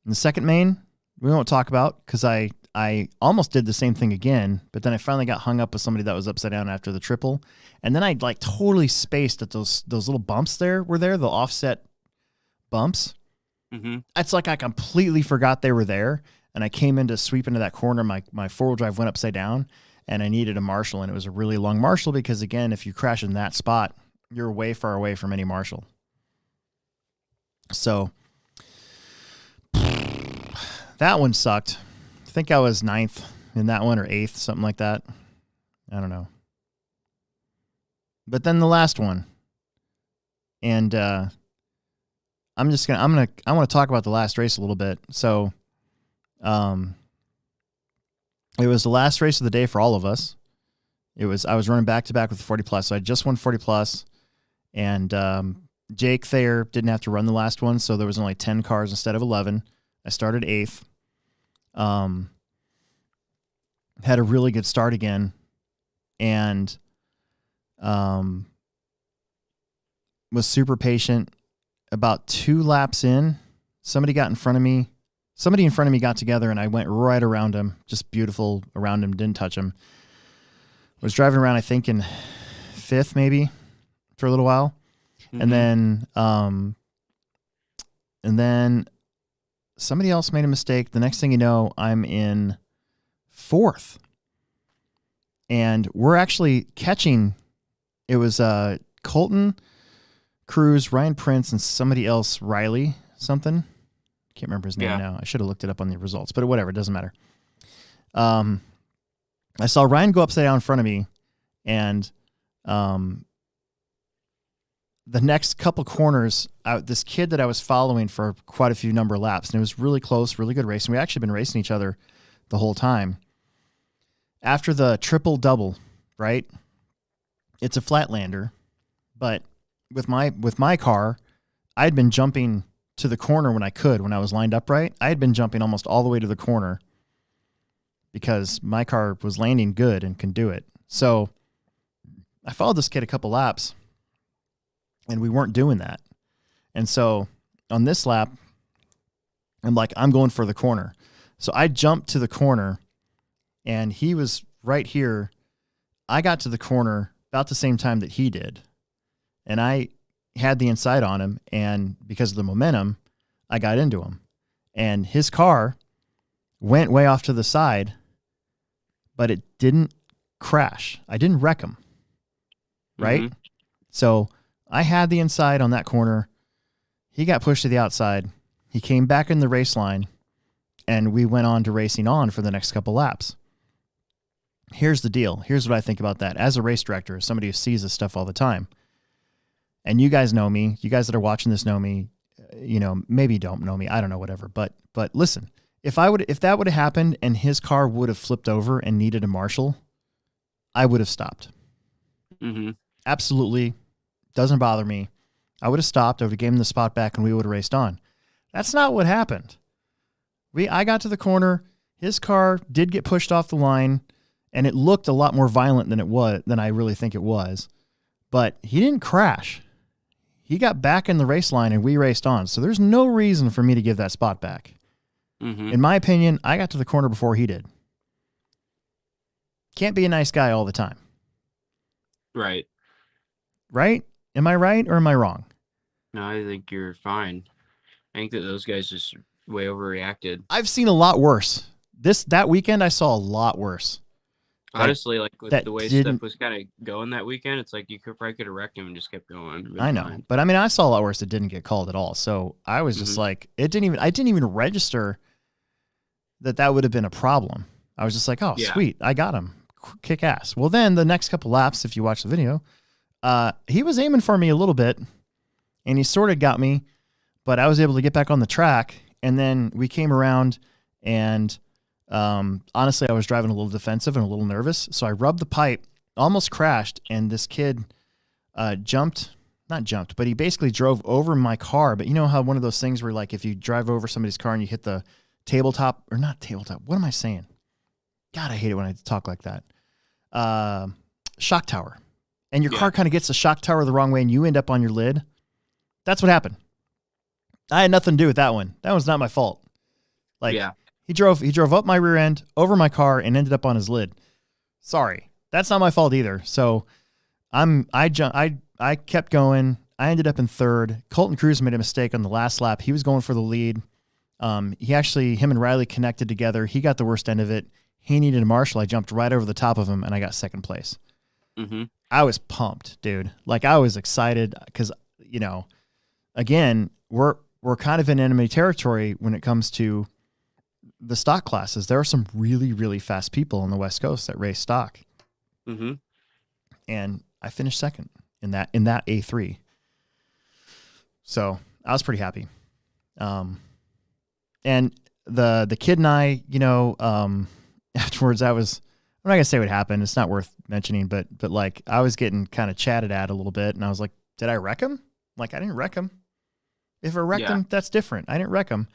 And the second main, we won't talk about because I almost did the same thing again, but then I finally got hung up with somebody that was upside down after the triple, and then I like totally spaced at those little bumps the offset bumps. Mm-hmm. It's like I completely forgot they were there, and I came in to sweep into that corner. My 4-wheel drive went upside down, and I needed a marshal, and it was a really long marshal because, again, if you crash in that spot, you're way far away from any marshal. So that one sucked. I think I was 9th in that one or 8th, something like that. I don't know. But then the last one, and I want to talk about the last race a little bit. So, it was the last race of the day for all of us. I was running back to back with 40 plus. So I just won 40 plus, and Jake Thayer didn't have to run the last one. So there was only 10 cars instead of 11. I started 8th. Had a really good start again, and was super patient. About 2 laps in, somebody in front of me got together, and I went right around him, just beautiful around him, didn't touch him. Was driving around, I think, in 5th maybe for a little while. Mm-hmm. And then somebody else made a mistake. The next thing you know, I'm in 4th. And we're actually catching, it was Colton, Cruz, Ryan Prince, and somebody else, Riley something. Can't remember his name now. I should have looked it up on the results, but whatever, it doesn't matter. I saw Ryan go upside down in front of me, and the next couple corners, this kid that I was following for quite a few number of laps, and it was really close, really good race, and we actually been racing each other the whole time. After the triple-double, right, it's a flatlander, but with my car, I'd been jumping to the corner when I was lined up right. I had been jumping almost all the way to the corner because my car was landing good and can do it. So I followed this kid a couple laps, and we weren't doing that. And so on this lap, I'm like, I'm going for the corner. So I jumped to the corner, and he was right here. I got to the corner about the same time that he did, and I had the inside on him, and because of the momentum, I got into him. And his car went way off to the side, but it didn't crash. I didn't wreck him, right? Mm-hmm. So I had the inside on that corner. He got pushed to the outside. He came back in the race line, and we went on to racing on for the next couple laps. Here's the deal. Here's what I think about that. As a race director, somebody who sees this stuff all the time, and you guys know me, you guys that are watching this know me, maybe don't know me, I don't know, whatever. But listen, if that would have happened and his car would have flipped over and needed a marshal, I would have stopped. Mm-hmm. Absolutely. Doesn't bother me. I would have stopped. I would have given him the spot back, and we would have raced on. That's not what happened. I got to the corner. His car did get pushed off the line, and it looked a lot more violent than I really think it was. But he didn't crash. He got back in the race line, and we raced on. So there's no reason for me to give that spot back. Mm-hmm. In my opinion, I got to the corner before he did. Can't be a nice guy all the time. Right. Right? Am I right or am I wrong? No, I think you're fine. I think that those guys just way overreacted. I've seen a lot worse. That weekend, I saw a lot worse. Honestly, like with the way stuff was kind of going that weekend, it's like you probably could have wrecked him and just kept going. I know, fine. But I mean, I saw a lot worse that didn't get called at all. So I was just like, I didn't even register that would have been a problem. I was just like, oh, sweet, I got him, kick ass. Well, then the next couple laps, if you watch the video, he was aiming for me a little bit, and he sort of got me, but I was able to get back on the track, and then we came around, and Honestly, I was driving a little defensive and a little nervous. So I rubbed the pipe, almost crashed, and this kid not jumped, but he basically drove over my car. But you know how one of those things where like if you drive over somebody's car and you hit the tabletop, or not tabletop, what am I saying? God, I hate it when I talk like that. Shock tower. And your car kind of gets the shock tower the wrong way and you end up on your lid. That's what happened. I had nothing to do with that one. That was not my fault. Like he drove up my rear end, over my car, and ended up on his lid. Sorry. That's not my fault either. So I kept going. I ended up in third. Colton Cruz made a mistake on the last lap. He was going for the lead. Him and Riley connected together. He got the worst end of it. He needed a marshal. I jumped right over the top of him and I got second place. Mm-hmm. I was pumped, dude. Like I was excited because, again, we're kind of in enemy territory when it comes to the stock classes. There are some really, really fast people on the West Coast that race stock. Mm-hmm. And I finished second in that A3. So I was pretty happy. And the kid and I, afterwards I'm not gonna say what happened. It's not worth mentioning, but like I was getting kind of chatted at a little bit and I was like, did I wreck him? Like I didn't wreck him. If I wrecked him, that's different. I didn't wreck him.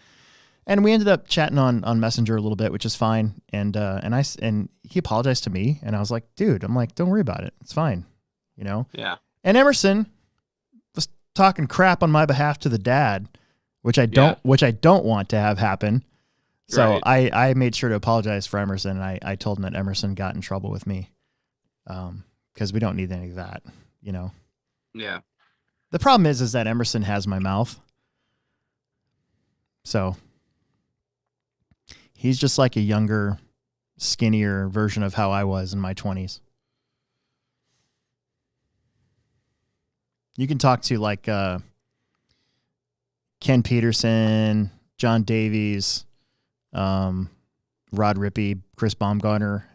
And we ended up chatting on Messenger a little bit, which is fine. And he apologized to me and I was like, dude, don't worry about it. It's fine. Yeah. And Emerson was talking crap on my behalf to the dad, which I don't want to have happen. So right. I made sure to apologize for Emerson, and I told him that Emerson got in trouble with me, because we don't need any of that, Yeah. The problem is that Emerson has my mouth, so he's just like a younger, skinnier version of how I was in my 20s. You can talk to like Ken Peterson, John Davies, Rod Rippey, Chris Baumgartner,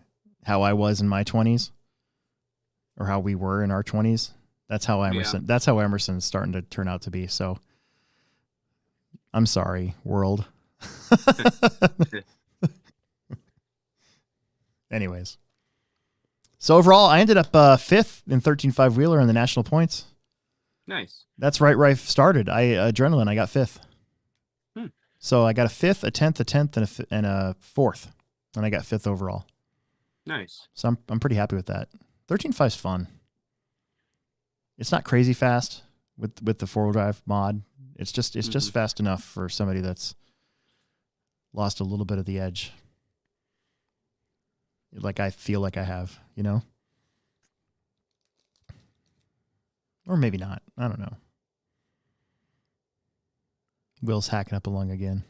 how I was in my 20s, or how we were in our 20s. That's how Emerson's starting to turn out to be. So I'm sorry, world. Anyways. So overall, I ended up fifth in 13.5 wheeler in the national points. Nice. That's right where I started. I got fifth. So I got a fifth, a 10th, and a fourth, and I got fifth overall. Nice. So I'm pretty happy with that. 13.5 is fun. It's not crazy fast with the 4-wheel drive mod. It's just fast enough for somebody that's lost a little bit of the edge. Like I feel like I have, or maybe not. I don't know. Will's hacking up along again.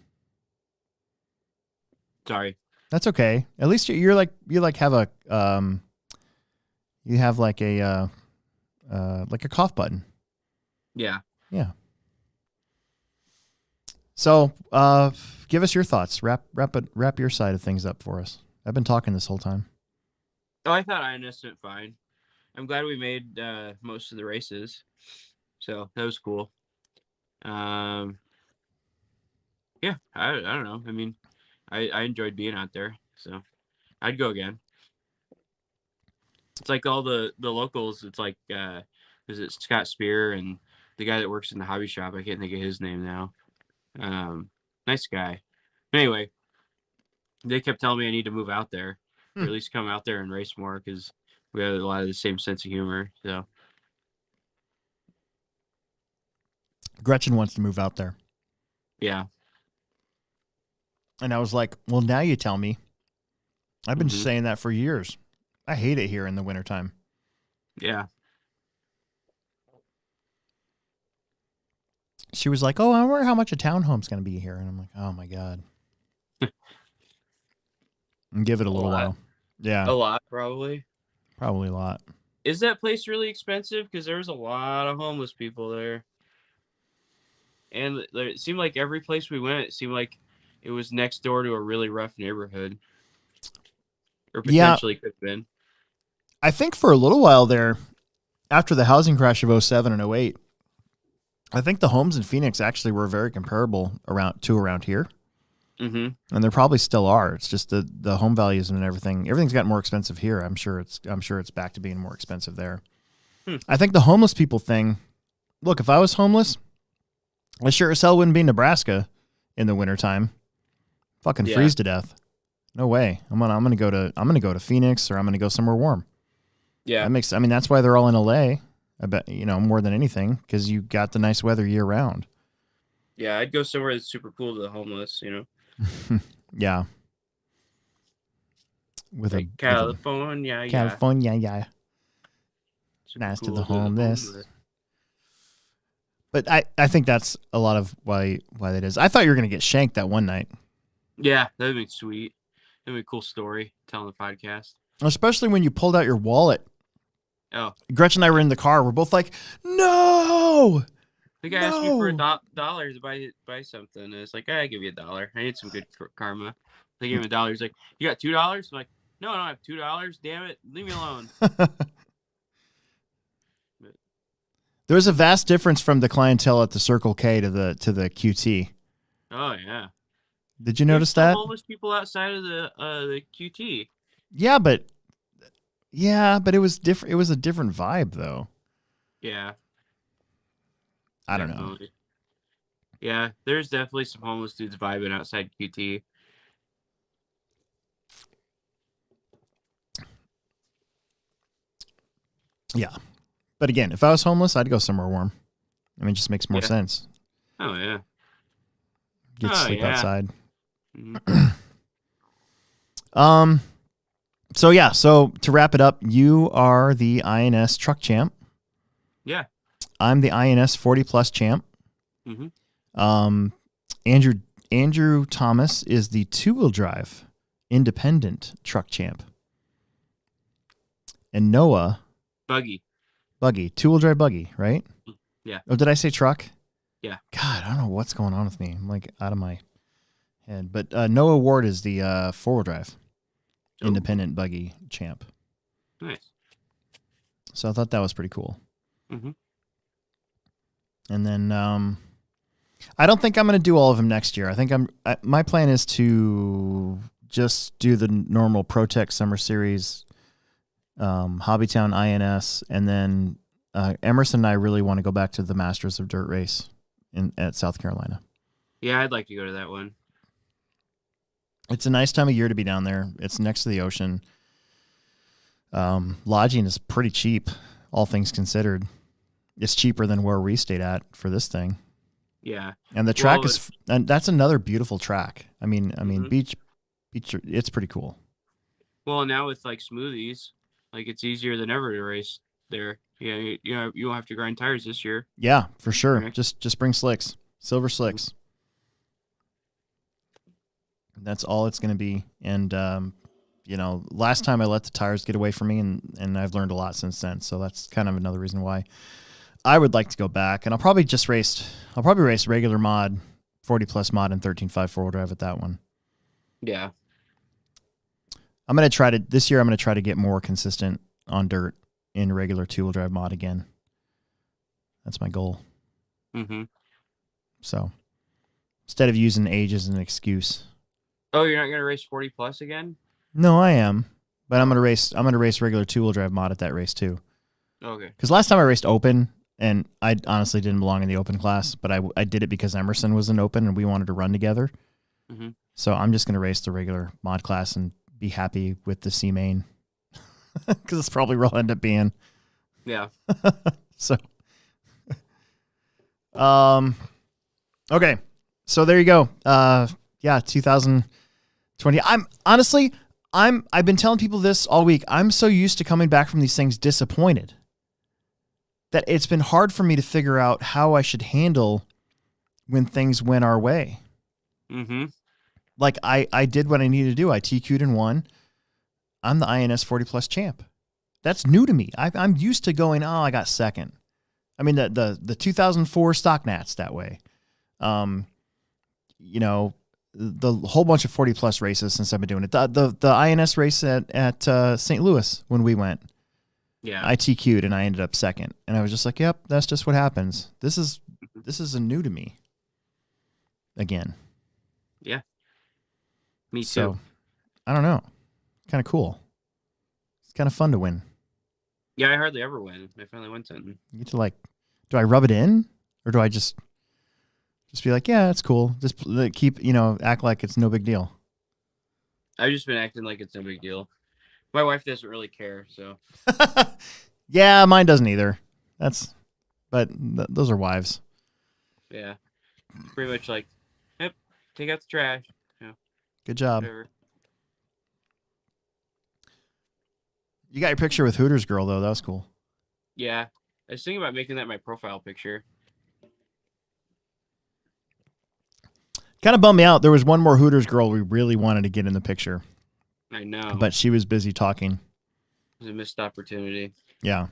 Sorry. That's okay. At least you have a like a cough button. Yeah. Yeah. So, give us your thoughts. Wrap your side of things up for us. I've been talking this whole time. Oh, I thought INS went fine. I'm glad we made most of the races, so that was cool. Yeah, I don't know. I mean, I enjoyed being out there, so I'd go again. It's like all the locals. It's like is it Scott Spear and the guy that works in the hobby shop? I can't think of his name now. Nice guy. Anyway, they kept telling me I need to move out there, or at least come out there and race more, because we have a lot of the same sense of humor. So Gretchen wants to move out there. Yeah. And I was like, well, now you tell me. I've been saying that for years. I hate it here in the wintertime. Yeah. She was like, oh, I wonder how much a townhome's going to be here. And I'm like, oh, my God. And give it a little while. Yeah. A lot, probably. Probably a lot. Is that place really expensive? Because there was a lot of homeless people there. And it seemed like every place we went, it seemed like it was next door to a really rough neighborhood. Or potentially could have been. I think for a little while there, after the housing crash of 2007 and 2008, I think the homes in Phoenix actually were very comparable around here. Mm-hmm. And there probably still are. It's just the home values and everything. Everything's gotten more expensive here. I'm sure it's back to being more expensive there. Hmm. I think the homeless people thing. Look, if I was homeless, I sure as hell wouldn't be in Nebraska in the wintertime. Fucking freeze to death. No way. I'm gonna go to Phoenix, or I'm gonna go somewhere warm. Yeah. That's why they're all in LA. I bet, more than anything, because you got the nice weather year round. Yeah, I'd go somewhere that's super cool to the homeless, Yeah. With like California, California, yeah. super Nice cool to the homeless. But I think that's a lot of why that is. I thought you were gonna get shanked that one night. Yeah, that'd be sweet. That'd be a cool story telling the podcast. Especially when you pulled out your wallet. Oh, Gretchen and I were in the car. We're both like, no. the guy asked me for $1 to buy something. And it's like, I give you $1. I need some good karma. They gave him $1. He's like, you got $2? I'm like, no, I don't have $2. Damn it, leave me alone. There's a vast difference from the clientele at the Circle K to the QT. Oh yeah. Did you notice that? Homeless people outside of the QT. Yeah, but it was different. It was a different vibe, though. Yeah. I don't know. Yeah, there's definitely some homeless dudes vibing outside QT. Yeah. But again, if I was homeless, I'd go somewhere warm. I mean, it just makes more sense. Oh, yeah. Get to sleep outside. Mm-hmm. So to wrap it up, you are the INS truck champ. Yeah. I'm the INS 40 plus champ. Mm-hmm. Andrew Thomas is the 2-wheel drive independent truck champ. And Noah Buggy, 2-wheel drive buggy, right? Yeah. Oh, did I say truck? Yeah. God, I don't know what's going on with me. I'm like out of my head. But Noah Ward is the 4-wheel drive independent buggy champ. Nice. So I thought that was pretty cool. Mm-hmm. And then I don't think I'm going to do all of them next year. I think my plan is to just do the normal ProTech Summer Series, Hobbytown INS, and then Emerson and I really want to go back to the Masters of Dirt race at South Carolina. Yeah, I'd like to go to that one. It's a nice time of year to be down there. It's next to the ocean. Lodging is pretty cheap, all things considered. It's cheaper than where we stayed at for this thing. Yeah. And the track and that's another beautiful track. I mean, Mm-hmm. beach, it's pretty cool. Well, now with like smoothies, like it's easier than ever to race there. Yeah, you won't have to grind tires this year. Yeah, for sure. Okay. Just bring slicks, silver slicks. That's all it's going to be. And last time I let the tires get away from me, and I've learned a lot since then. So that's kind of another reason why I would like to go back. And I'll probably race regular mod, 40 plus mod, and 13.5 4-wheel drive at that one. Yeah. This year I'm going to try to get more consistent on dirt in regular 2-wheel drive mod again. That's my goal. Mm-hmm. So instead of using age as an excuse. Oh, you're not going to race 40 plus again? No, I am. But I'm going to race regular 2-wheel drive mod at that race too. Okay. Because last time I raced open, and I honestly didn't belong in the open class, but I did it because Emerson was in open and we wanted to run together. Mm-hmm. So I'm just going to race the regular mod class and be happy with the C main. Because it's probably where I'll end up being. Yeah. So, okay. So there you go. 2020. I've been telling people this all week. I'm so used to coming back from these things disappointed that it's been hard for me to figure out how I should handle when things went our way. Mm-hmm. Like I did what I needed to do. I TQ'd and won. I'm the INS 40 plus champ. That's new to me. I'm used to going, I got second. I mean, the 2004 stock Nats that way. The whole bunch of 40 plus races since I've been doing it. The INS race at St. Louis when we went. Yeah. I TQ'd and I ended up second. And I was just like, yep, that's just what happens. This is a new to me. Again. Yeah. Me too. So, I don't know. Kind of cool. It's kind of fun to win. Yeah, I hardly ever win. I finally won something. You get to like, do I rub it in or do I just be like, yeah, it's cool. Just keep, act like it's no big deal. I've just been acting like it's no big deal. My wife doesn't really care, so. Yeah, mine doesn't either. But those are wives. Yeah. Pretty much like, yep, take out the trash. Yeah. Good job. Whatever. You got your picture with Hooters girl, though. That was cool. Yeah. I was thinking about making that my profile picture. Kind of bummed me out. There was one more Hooters girl we really wanted to get in the picture. I know. But she was busy talking. It was a missed opportunity. Yeah.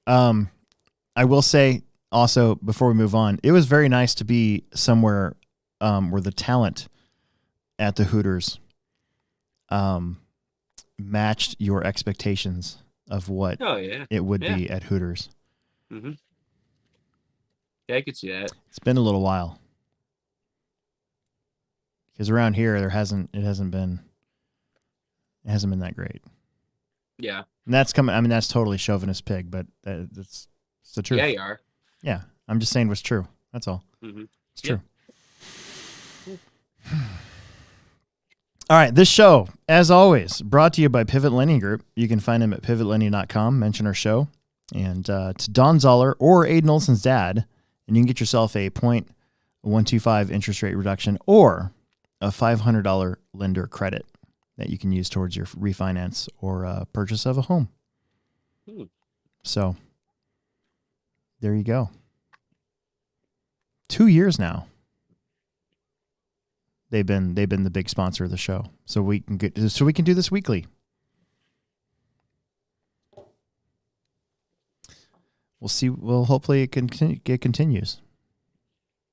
I will say also, before we move on, it was very nice to be somewhere where the talent at the Hooters matched your expectations of what it would be at Hooters. Mm-hmm. Yeah, I could see that. It's been a little while. Because around here it hasn't been that great. Yeah. And that's that's totally chauvinist pig, but it's the truth. Yeah, you are. Yeah. I'm just saying what's true. That's all. Mm-hmm. It's true. All right. This show, as always, brought to you by Pivot Lending Group. You can find them at pivotlending.com. Mention our show. And to Don Zoller or Aiden Olson's dad, and you can get yourself a 0.125 interest rate reduction or a $500 lender credit that you can use towards your refinance or purchase of a home. So there you go. 2 years now. They've been the big sponsor of the show. So we can do this weekly. We'll see. Well, hopefully it continues.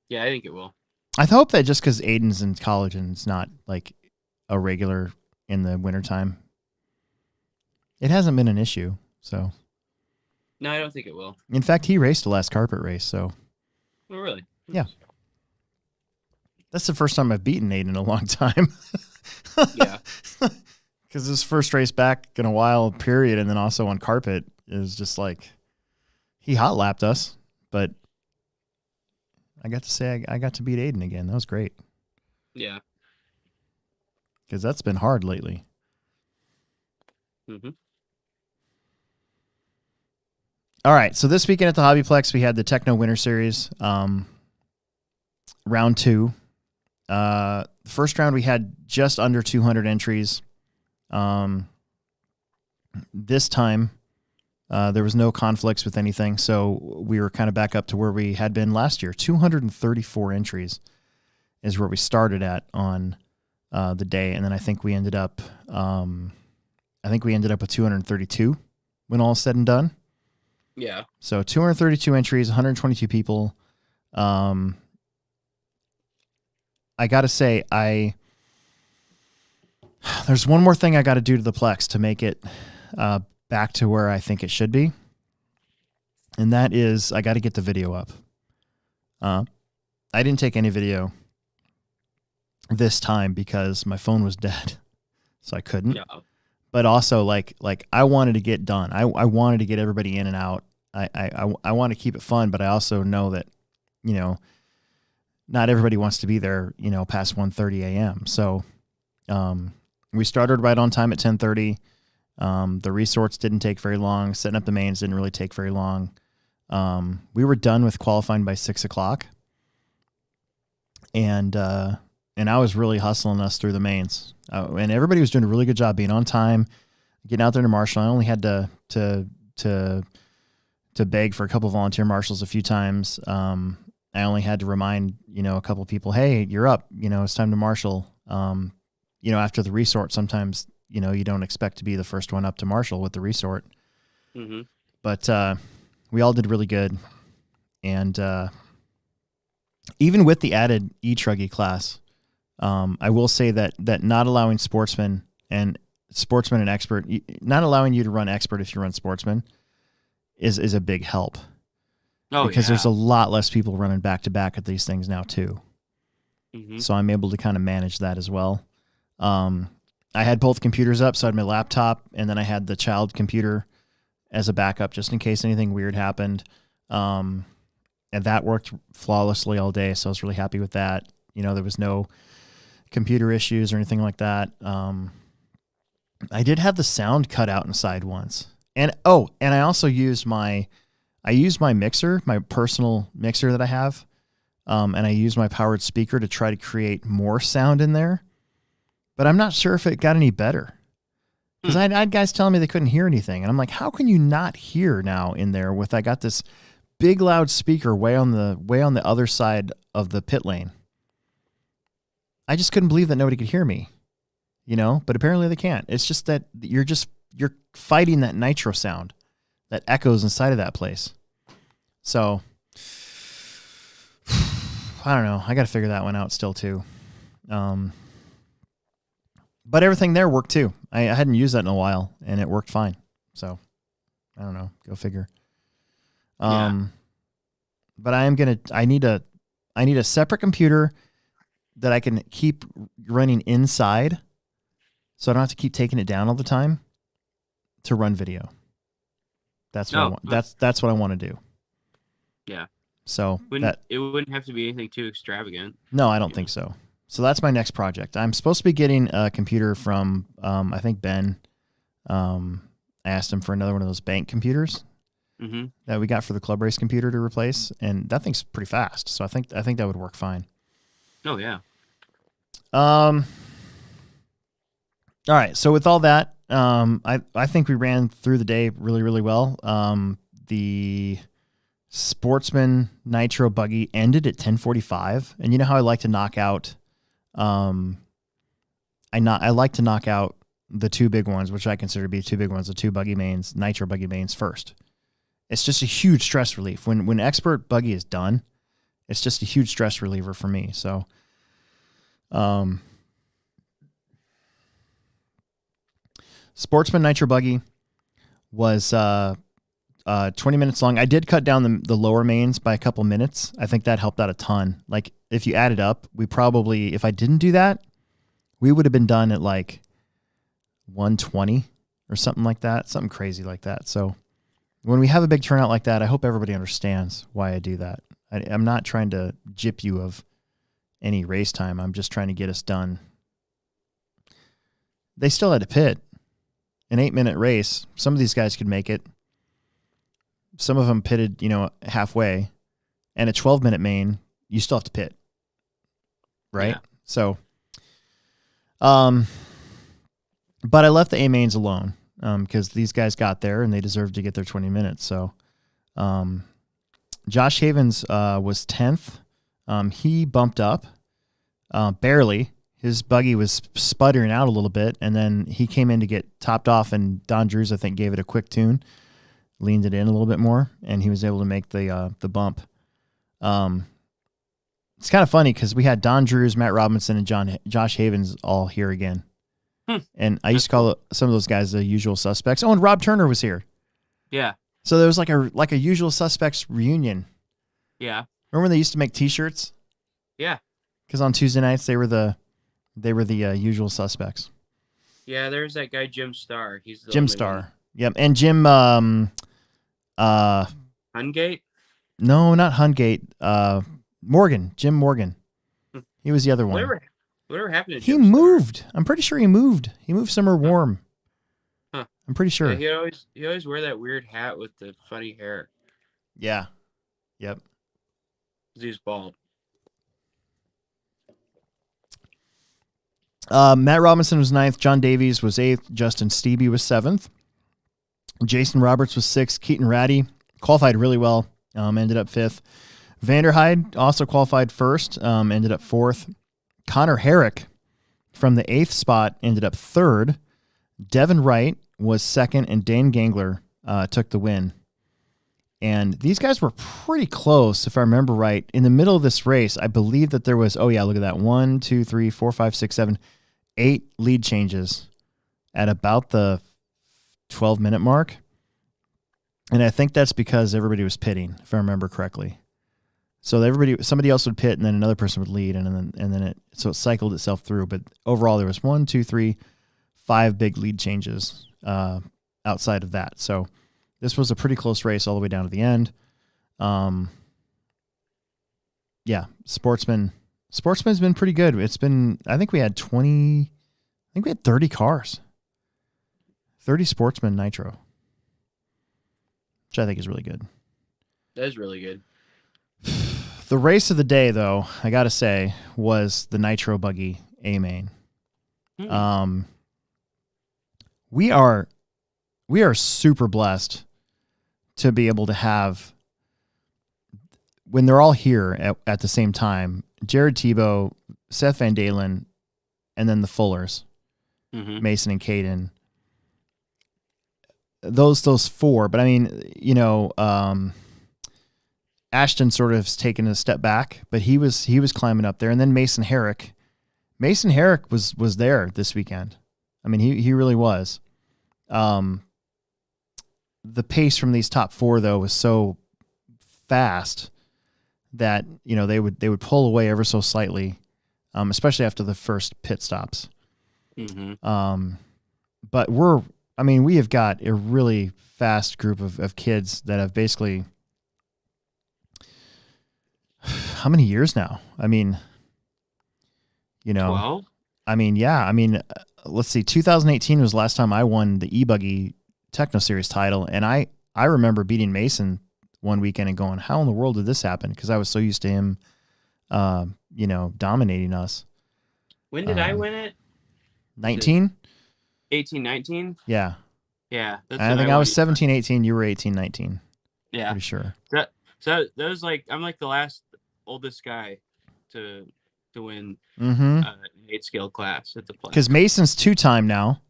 Yeah, I think it will. I hope that just because Aiden's in college and it's not like a regular in the wintertime, it hasn't been an issue. So, no, I don't think it will. In fact, he raced the last carpet race. So, oh, really? Yeah. That's the first time I've beaten Aiden in a long time. Yeah. Because his first race back in a while, period, and then also on carpet is just like he hot lapped us, but I got to say I got to beat Aiden again. That was great. Yeah. Because that's been hard lately. Mm-hmm. All right. So this weekend at the Hobbyplex, we had the Techno Winter Series, round 2. The first round we had just under 200 entries. This time there was no conflicts with anything, so we were kind of back up to where we had been last year. 234 entries is where we started at on the day, and then I think we ended up with 232 when all is said and done. Yeah. So 232 entries, 122 people. I got to say, there's one more thing I got to do to the Plex to make it back to where I think it should be. And that is, I got to get the video up. I didn't take any video this time because my phone was dead, so I couldn't. No. But also, like I wanted to get done. I wanted to get everybody in and out. I want to keep it fun, but I also know that, not everybody wants to be there, past 1:30 a.m. So we started right on time at 10:30. The resorts didn't take very long. Setting up the mains didn't really take very long. We were done with qualifying by 6 o'clock. And I was really hustling us through the mains. And everybody was doing a really good job being on time, getting out there to marshal. I only had to beg for a couple of volunteer marshals a few times. I only had to remind, a couple of people, hey, you're up, it's time to marshal. After the resort, sometimes, you don't expect to be the first one up to marshal with the resort. Mm-hmm. But we all did really good. And even with the added e-truggy class, I will say that not allowing sportsman and expert, not allowing you to run expert if you run sportsman is a big help. Oh, because there's a lot less people running back to back at these things now too. Mm-hmm. So I'm able to kind of manage that as well. I had both computers up, so I had my laptop, and then I had the child computer as a backup just in case anything weird happened. And that worked flawlessly all day, so I was really happy with that. There was no computer issues or anything like that. I did have the sound cut out inside once. And I also used my mixer, my personal mixer that I have. And I used my powered speaker to try to create more sound in there. But I'm not sure if it got any better. Because I had guys telling me they couldn't hear anything. And I'm like, how can you not hear now in there with I got this big loud speaker way on the other side of the pit lane? I just couldn't believe that nobody could hear me. But apparently they can't. It's just that you're fighting that nitro sound that echoes inside of that place. So I don't know. I got to figure that one out still too. But everything there worked too. I hadn't used that in a while, and it worked fine. So I don't know. Go figure. But I need a separate computer that I can keep running inside, so I don't have to keep taking it down all the time to run video. That's what I want. That's what I want to do. Yeah. So it wouldn't have to be anything too extravagant. No, I don't think so. So that's my next project. I'm supposed to be getting a computer from, I think Ben. I asked him for another one of those bank computers that we got for the club race computer to replace, and that thing's pretty fast. So I think that would work fine. Oh yeah. All right. So with all that, I think we ran through the day really, really well. The Sportsman Nitro buggy ended at 10:45, and you know how I like to knock out. I like to knock out the two big ones, which I consider to be two big ones, the two buggy mains, Nitro buggy mains first. It's just a huge stress relief. When Expert buggy is done, it's just a huge stress reliever for me. So, Sportsman Nitro buggy was 20 minutes long. I did cut down the lower mains by a couple minutes. I think that helped out a ton. Like if you add it up, we probably, if I didn't do that, we would have been done at like 120 or something like that, something crazy like that. So when we have a big turnout like that, I hope everybody understands why I do that. I'm not trying to gyp you of any race time. I'm just trying to get us done. They still had to pit an 8-minute race. Some of these guys could make it. Some of them pitted, halfway, and a 12-minute main, you still have to pit. Right. Yeah. So, but I left the A mains alone, because these guys got there and they deserved to get their 20 minutes. So, Josh Havens, was 10th. He bumped up, barely. His buggy was sputtering out a little bit, and then he came in to get topped off, and Don Drews, I think, gave it a quick tune. Leaned it in a little bit more, and he was able to make the bump. It's kind of funny because we had Don Drews, Matt Robinson, and Josh Havens all here again. And I used to call some of those guys the usual suspects. Oh, and Rob Turner was here. Yeah. So there was like a usual suspects reunion. Yeah. Remember when they used to make T-shirts? Yeah. Because on Tuesday nights they were the usual suspects. Yeah, there's that guy Jim Starr. He's the Jim Starr. One. Yep, and Jim. Hungate? No, not Hungate. Morgan. Jim Morgan. He was the other one. Whatever happened to Jim He moved. Starr? I'm pretty sure he moved. He moved somewhere warm. Huh. I'm pretty sure. Yeah, he always wear that weird hat with the funny hair. Yeah. Yep. He's bald. Matt Robinson was 9th. John Davies was 8th. Justin Stevie was 7th. Jason Roberts was 6th. Keaton Ratty qualified really well. Ended up 5th. Vanderhyde also qualified 1st. Ended up 4th. Connor Herrick from the 8th spot ended up 3rd. Devin Wright was 2nd, and Dane Gangler took the win. And these guys were pretty close, if I remember right. In the middle of this race, I believe that there was, look at that, 1, 2, 3, 4, 5, 6, 7, 8 lead changes at about the 12-minute mark. And I think that's because everybody was pitting, if I remember correctly. So somebody else would pit, and then another person would lead, and then it cycled itself through. But overall, there was 1, 2, 3, 5 big lead changes outside of that. So this was a pretty close race all the way down to the end. Yeah, Sportsman's been pretty good. I think we had 30 cars, 30 Sportsman Nitro, which I think is really good. That is really good. The race of the day, though, I got to say, was the Nitro Buggy A-Main. We are super blessed to be able to have, when they're all here at the same time, Jared Tebo, Seth Van Dalen, and then the Fullers, Mason and Caden. Those 4, but I mean, Ashton sort of has taken a step back, but he was climbing up there, and then Mason Herrick was there this weekend. I mean, he really was. The pace from these top 4 though was so fast that they would pull away ever so slightly, especially after the first pit stops. But we have got a really fast group of kids that have basically, how many years now? I mean, 12? I mean, yeah. I mean, let's see. 2018 was the last time I won the e-buggy Techno Series title, and I remember beating Mason one weekend and going, how in the world did this happen? Because I was so used to him, dominating us. When did I win it? 19? 18, 19? Yeah. Yeah. I think I was 17, 18. You were 18, 19. Yeah. Pretty sure. So that was I'm like the last oldest guy to win 8-scale class at the place. Because Mason's 2-time now.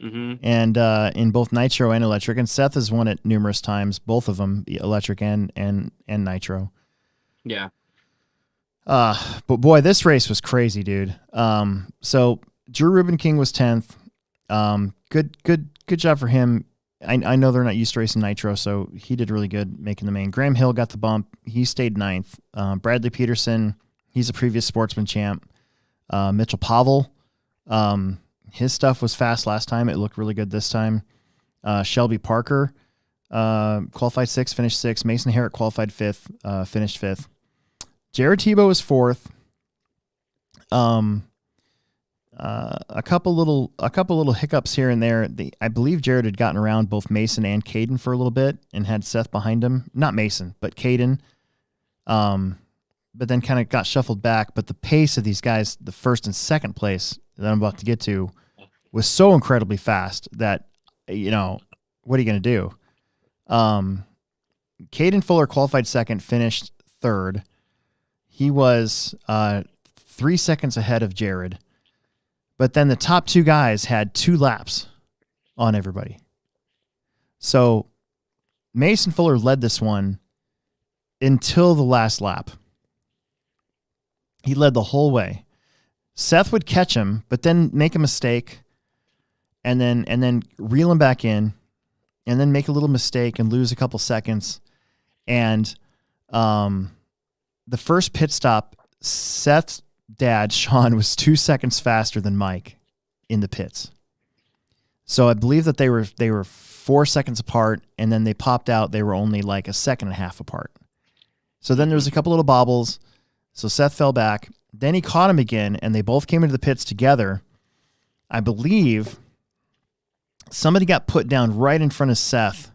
And in both Nitro and Electric, and Seth has won it numerous times, both of them, Electric and Nitro. Yeah. But boy, this race was crazy, dude. So Drew Rubin King was 10th. Good job for him. I know they're not used to racing Nitro, so he did really good making the main. Graham Hill got the bump. He stayed 9th. Bradley Peterson, he's a previous Sportsman champ. Mitchell Pavel, his stuff was fast last time. It looked really good this time. Shelby Parker qualified 6th, finished 6th. Mason Herrick qualified 5th, finished 5th. Jared Tebo was 4th. A couple little hiccups here and there. I believe Jared had gotten around both Mason and Caden for a little bit and had Seth behind him. Not Mason, but Caden. But then kind of got shuffled back. But the pace of these guys, the first and second place that I'm about to get to, was so incredibly fast that, what are you going to do? Caden Fuller qualified 2nd, finished 3rd. He was 3 seconds ahead of Jared. But then the top 2 guys had 2 laps on everybody. So Mason Fuller led this one until the last lap. He led the whole way. Seth would catch him, but then make a mistake and then reel him back in and then make a little mistake and lose a couple seconds. And the first pit stop, Seth's dad, Sean, was 2 seconds faster than Mike in the pits. So I believe that they were 4 seconds apart, and then they popped out. They were only like a second and a half apart. So then there was a couple little bobbles. So Seth fell back. Then he caught him again, and they both came into the pits together. I believe somebody got put down right in front of Seth.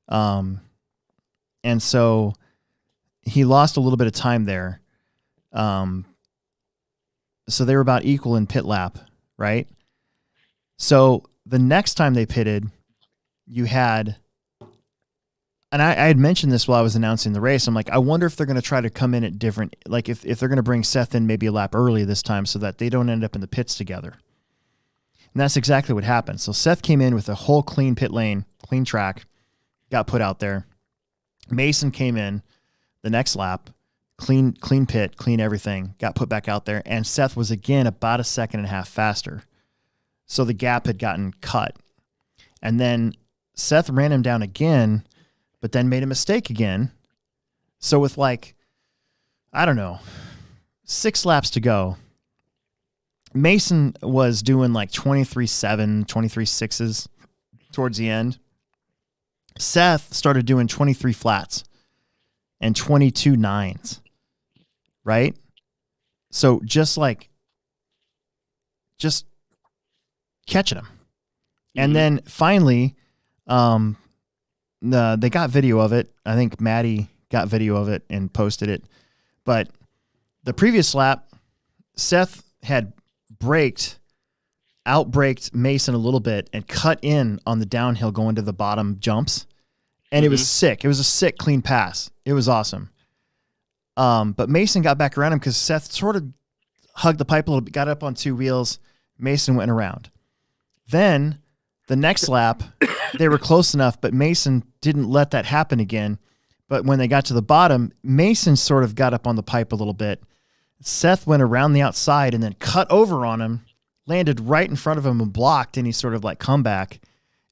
And so he lost a little bit of time there. So they were about equal in pit lap, right? So the next time they pitted, you had, and I had mentioned this while I was announcing the race. I'm like, I wonder if they're going to try to come in at different, like if they're going to bring Seth in maybe a lap early this time so that they don't end up in the pits together. And that's exactly what happened. So Seth came in with a whole clean pit lane, clean track, got put out there. Mason came in the next lap, clean pit, clean everything, got put back out there, and Seth was again about a second and a half faster. So the gap had gotten cut. And then Seth ran him down again, but then made a mistake again. So with like I don't know, 6 laps to go. Mason was doing like 23.7, 23.6s towards the end. Seth started doing 23 flats and 22 nines, right? So just catching him. And then finally, they got video of it. I think Maddie got video of it and posted it. But the previous lap, Seth had outbraked Mason a little bit and cut in on the downhill going to the bottom jumps. And it was sick. It was a sick, clean pass. It was awesome. But Mason got back around him because Seth sort of hugged the pipe a little bit, got up on 2 wheels. Mason went around. Then the next lap, they were close enough, but Mason didn't let that happen again. But when they got to the bottom, Mason sort of got up on the pipe a little bit. Seth went around the outside and then cut over on him, landed right in front of him and blocked, and he sort of like come back.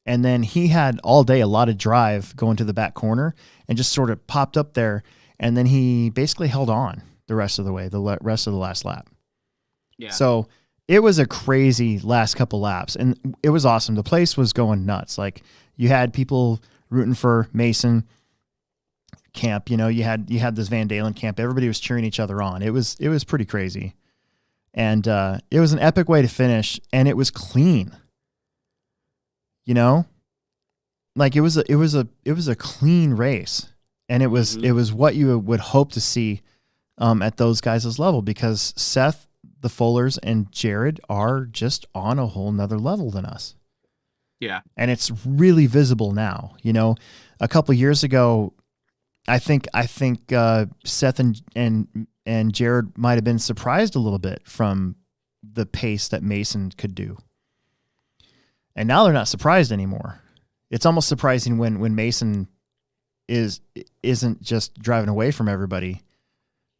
And then he had all day a lot of drive going to the back corner and just sort of popped up there. And then he basically held on the rest of the way, the rest of the last lap. Yeah. So it was a crazy last couple laps, and it was awesome. The place was going nuts. Like, you had people rooting for Mason camp. You know, you had this Van Dalen camp. Everybody was cheering each other on. It was pretty crazy. And it was an epic way to finish, and it was clean. You know? Like, it was a clean race. And it was what you would hope to see at those guys' level, because Seth, the Fullers, and Jared are just on a whole nother level than us. Yeah. And it's really visible now. You know, a couple of years ago, I think Seth and Jared might have been surprised a little bit from the pace that Mason could do. And now they're not surprised anymore. It's almost surprising when Mason isn't just driving away from everybody,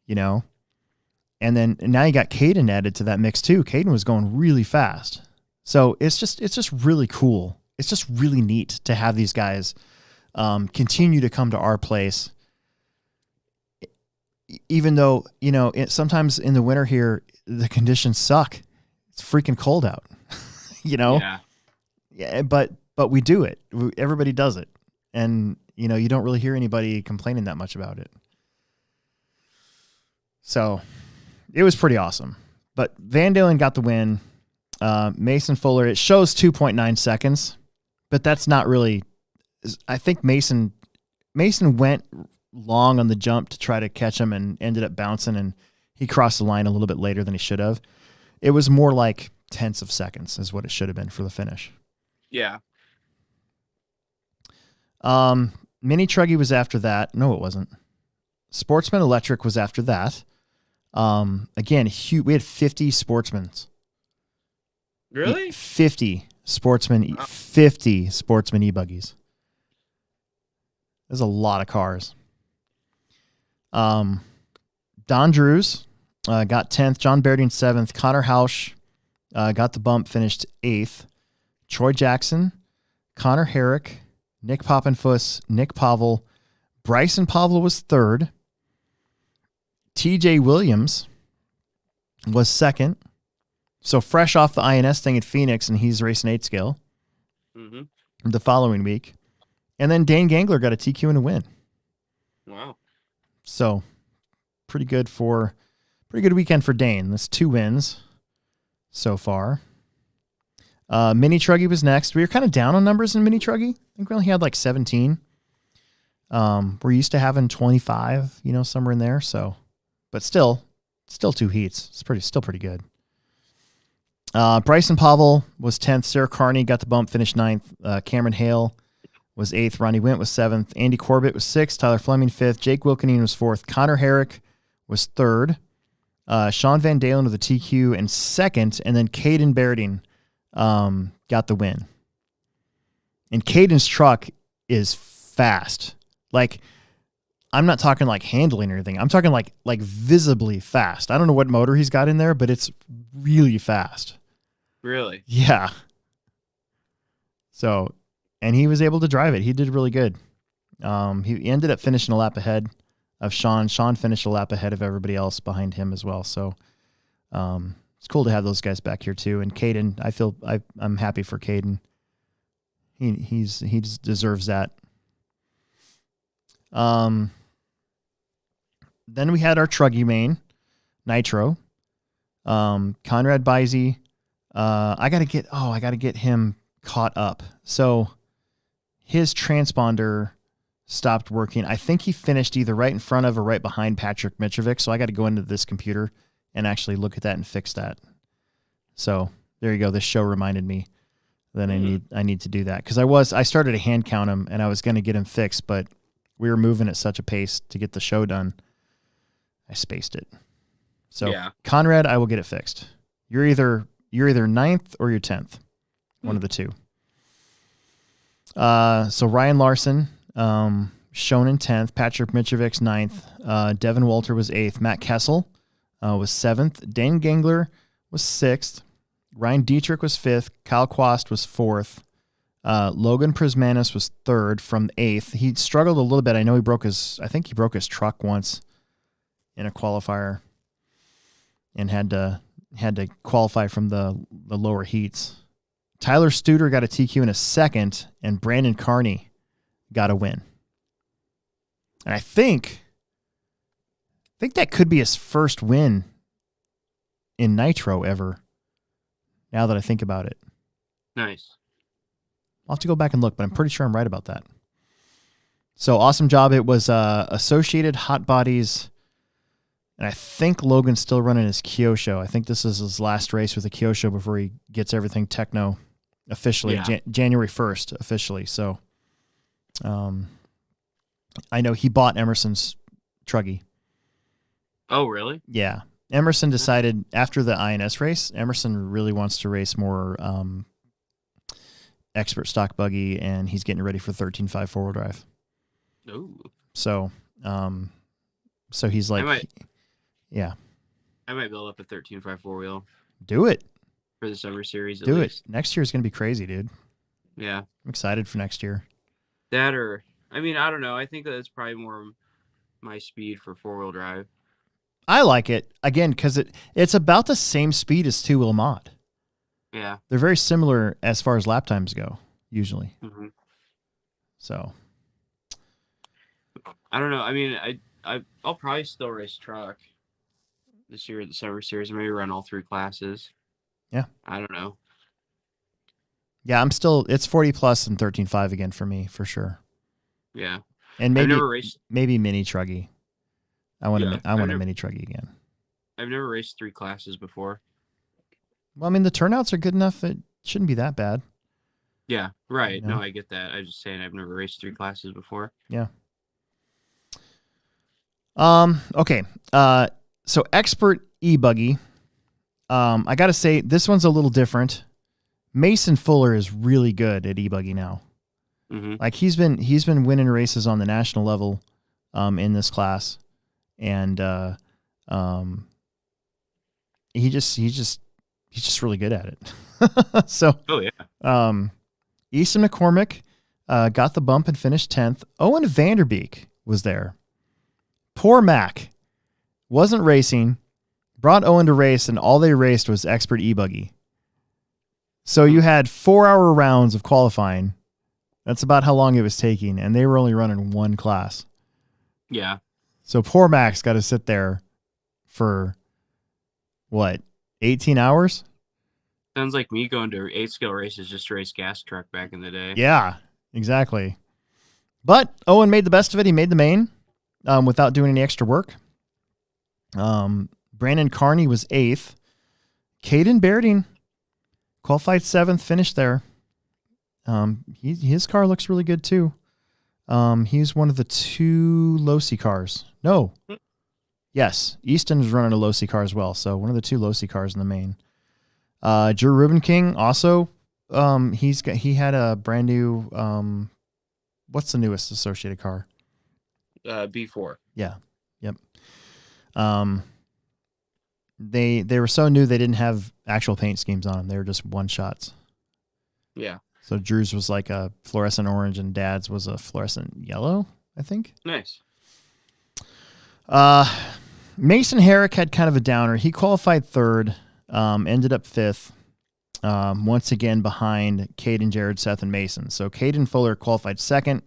you know? And now you got Caden added to that mix too. Caden was going really fast. So it's just really cool. It's just really neat to have these guys continue to come to our place. Even though, you know, sometimes in the winter here, the conditions suck. It's freaking cold out, you know? Yeah, but we do it. Everybody does it. And, you know, you don't really hear anybody complaining that much about it. So it was pretty awesome. But Van Dalen got the win. Mason Fuller, it shows 2.9 seconds, but that's not really, I think Mason went long on the jump to try to catch him and ended up bouncing, and he crossed the line a little bit later than he should have. It was more like tenths of seconds is what it should have been for the finish. Yeah. Mini Truggy was after that. No, it wasn't. Sportsman Electric was after that. Again, we had 50 sportsmen. Really? 50 sportsmen e-buggies. There's a lot of cars. Don Drews got 10th. John Berding 7th. Connor Hausch got the bump, finished 8th. Troy Jackson, Connor Herrick, Nick Poppenfuss, Nick Pavel. Bryson Pavel was 3rd. TJ Williams was 2nd. So fresh off the INS thing at Phoenix, and he's racing 8 scale the following week. And then Dane Gangler got a TQ and a win. Wow. So pretty good weekend for Dane. That's 2 wins so far. Mini Truggy was next. We were kind of down on numbers in Mini Truggy. I think we only had like 17. We're used to having 25, you know, somewhere in there. So, but still 2 heats. It's still pretty good. Bryson Pavel was 10th. Sarah Carney got the bump, finished 9th. Cameron Hale was 8th. Ronnie Wint was 7th. Andy Corbett was 6th. Tyler Fleming 5th. Jake Wilkenine was 4th. Connor Herrick was 3rd. Sean Van Dalen with a TQ and 2nd. And then Caden Berding got the win. And Caden's truck is fast. Like, I'm not talking like handling or anything. I'm talking like visibly fast. I don't know what motor he's got in there, but it's really fast. Really? Yeah. So, and he was able to drive it. He did really good. He ended up finishing a lap ahead of Sean. Sean finished a lap ahead of everybody else behind him as well. So it's cool to have those guys back here too. And Caden, I'm happy for Caden. He deserves that. Then we had our Truggy main, Nitro. Conrad Bizey. I gotta get him caught up. So his transponder stopped working. I think he finished either right in front of or right behind Patrick Mitrovic. So I got to go into this computer and actually look at that and fix that. So there you go. This show reminded me that I need to do that, because I started to hand count him and I was going to get him fixed, but we were moving at such a pace to get the show done, I spaced it. So Conrad, I will get it fixed. You're either 9th or you're 10th, one of the two. So Ryan Larson, shown in 10th, Patrick Mitrovic's 9th, Devin Walter was 8th, Matt Kessel was 7th, Dane Gangler was 6th, Ryan Dietrich was 5th, Kyle Quast was 4th, Logan Prismanis was 3rd from 8th. He struggled a little bit. I know he broke his truck once in a qualifier and had to qualify from the lower heats. Tyler Studer got a TQ in a 2nd, and Brandon Carney got a win. And I think that could be his first win in Nitro ever, now that I think about it. Nice. I'll have to go back and look, but I'm pretty sure I'm right about that. So awesome job. It was Associated Hot Bodies, and I think Logan's still running his Kyosho. I think this is his last race with the Kyosho before he gets everything techno officially, January 1st officially. So I know he bought Emerson's Truggy. Oh, really? Yeah. Emerson decided after the INS race, Emerson really wants to race more expert stock buggy, and he's getting ready for 13.5 4-wheel drive. Ooh. So he's like, I might build up a 13.5 4-wheel. Do it. For the summer series, Do it. Next year is going to be crazy, dude. Yeah. I'm excited for next year. That or, I mean, I don't know. I think that's probably more my speed for 4-wheel drive. I like it, again, because it's about the same speed as 2-wheel mod. Yeah. They're very similar as far as lap times go, usually. Mm-hmm. So. I don't know. I mean, I'll probably still race truck this year at the summer series. Maybe run all 3 classes. Yeah. I don't know. Yeah, it's 40 plus and 13.5 again for me, for sure. Yeah. And maybe mini Truggy. I want a mini Truggy again. I've never raced 3 classes before. Well, I mean, the turnouts are good enough. It shouldn't be that bad. Yeah, right. You know? No, I get that. I'm just saying I've never raced 3 classes before. Yeah. Okay. So expert e-buggy. I got to say, this one's a little different. Mason Fuller is really good at e-buggy now. Mm-hmm. Like he's been winning races on the national level, in this class, and he's just really good at it. So, Easton McCormick got the bump and finished 10th. Owen Vanderbeek was there. Poor Mac wasn't racing, brought Owen to race, and all they raced was expert e-buggy. So you had 4-hour rounds of qualifying. That's about how long it was taking, and they were only running 1 class. Yeah. So poor Max got to sit there for, 18 hours? Sounds like me going to 8-scale races just to race gas truck back in the day. Yeah, exactly. But Owen made the best of it. He made the main without doing any extra work. Brandon Carney was 8th. Caden Bairding qualified 7th, finished there. His car looks really good too. He's one of the 2 Losi cars. No. Yes, Easton is running a Losi car as well, so one of the 2 Losi cars in the main. Drew Rubin King also, he had a brand new, what's the newest associated car? B4. Yeah. Yep. They were so new they didn't have actual paint schemes on them. They were just one shots. Yeah. So Drew's was like a fluorescent orange and Dad's was a fluorescent yellow, I think. Nice. Mason Herrick had kind of a downer. He qualified third, ended up fifth, once again behind Caden, Jared, Seth, and Mason. So Caden Fuller qualified second,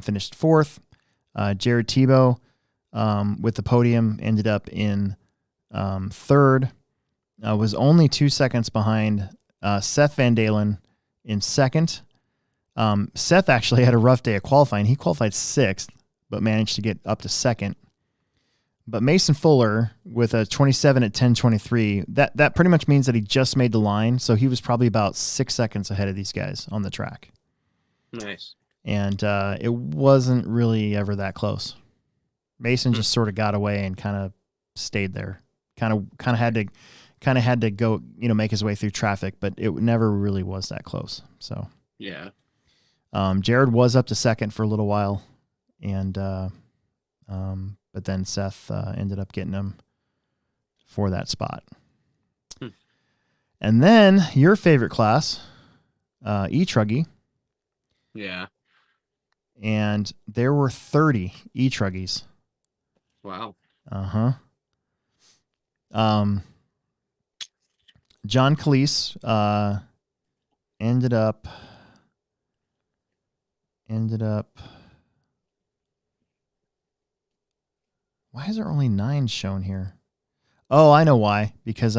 finished fourth. Jared Tebo with the podium ended up in third, was only 2 seconds behind Seth Van Dalen in second. Seth actually had a rough day of qualifying. He qualified sixth, but managed to get up to second. But Mason Fuller with a 27 at 10:23, that pretty much means that he just made the line. So he was probably about 6 seconds ahead of these guys on the track. Nice. And it wasn't really ever that close. Mason just sort of got away and kind of stayed there. Kind of had to go, make his way through traffic, but it never really was that close. So yeah. Jared was up to second for a little while, and but then Seth ended up getting him for that spot. And then your favorite class, E-Truggy. Yeah. And there were 30 E-Truggies. Wow. Uh-huh. John Calise ended up why is there only 9 shown here? Oh, I know why. Because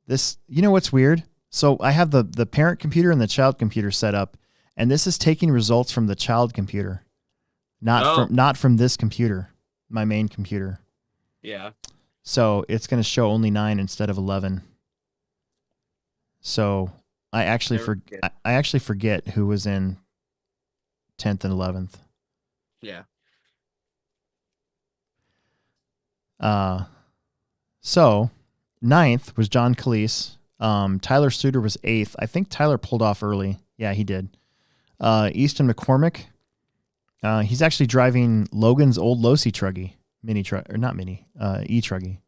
what's weird? So I have the parent computer and the child computer set up, and this is taking results from the child computer, not from this computer, my main computer. Yeah. So it's going to show only 9 instead of 11. So I actually forget who was in 10th and 11th. Yeah. So 9th was John Calise. Tyler Suter was 8th. I think Tyler pulled off early. Yeah, he did. Easton McCormick. He's actually driving Logan's old Losi Truggy. E-Truggy.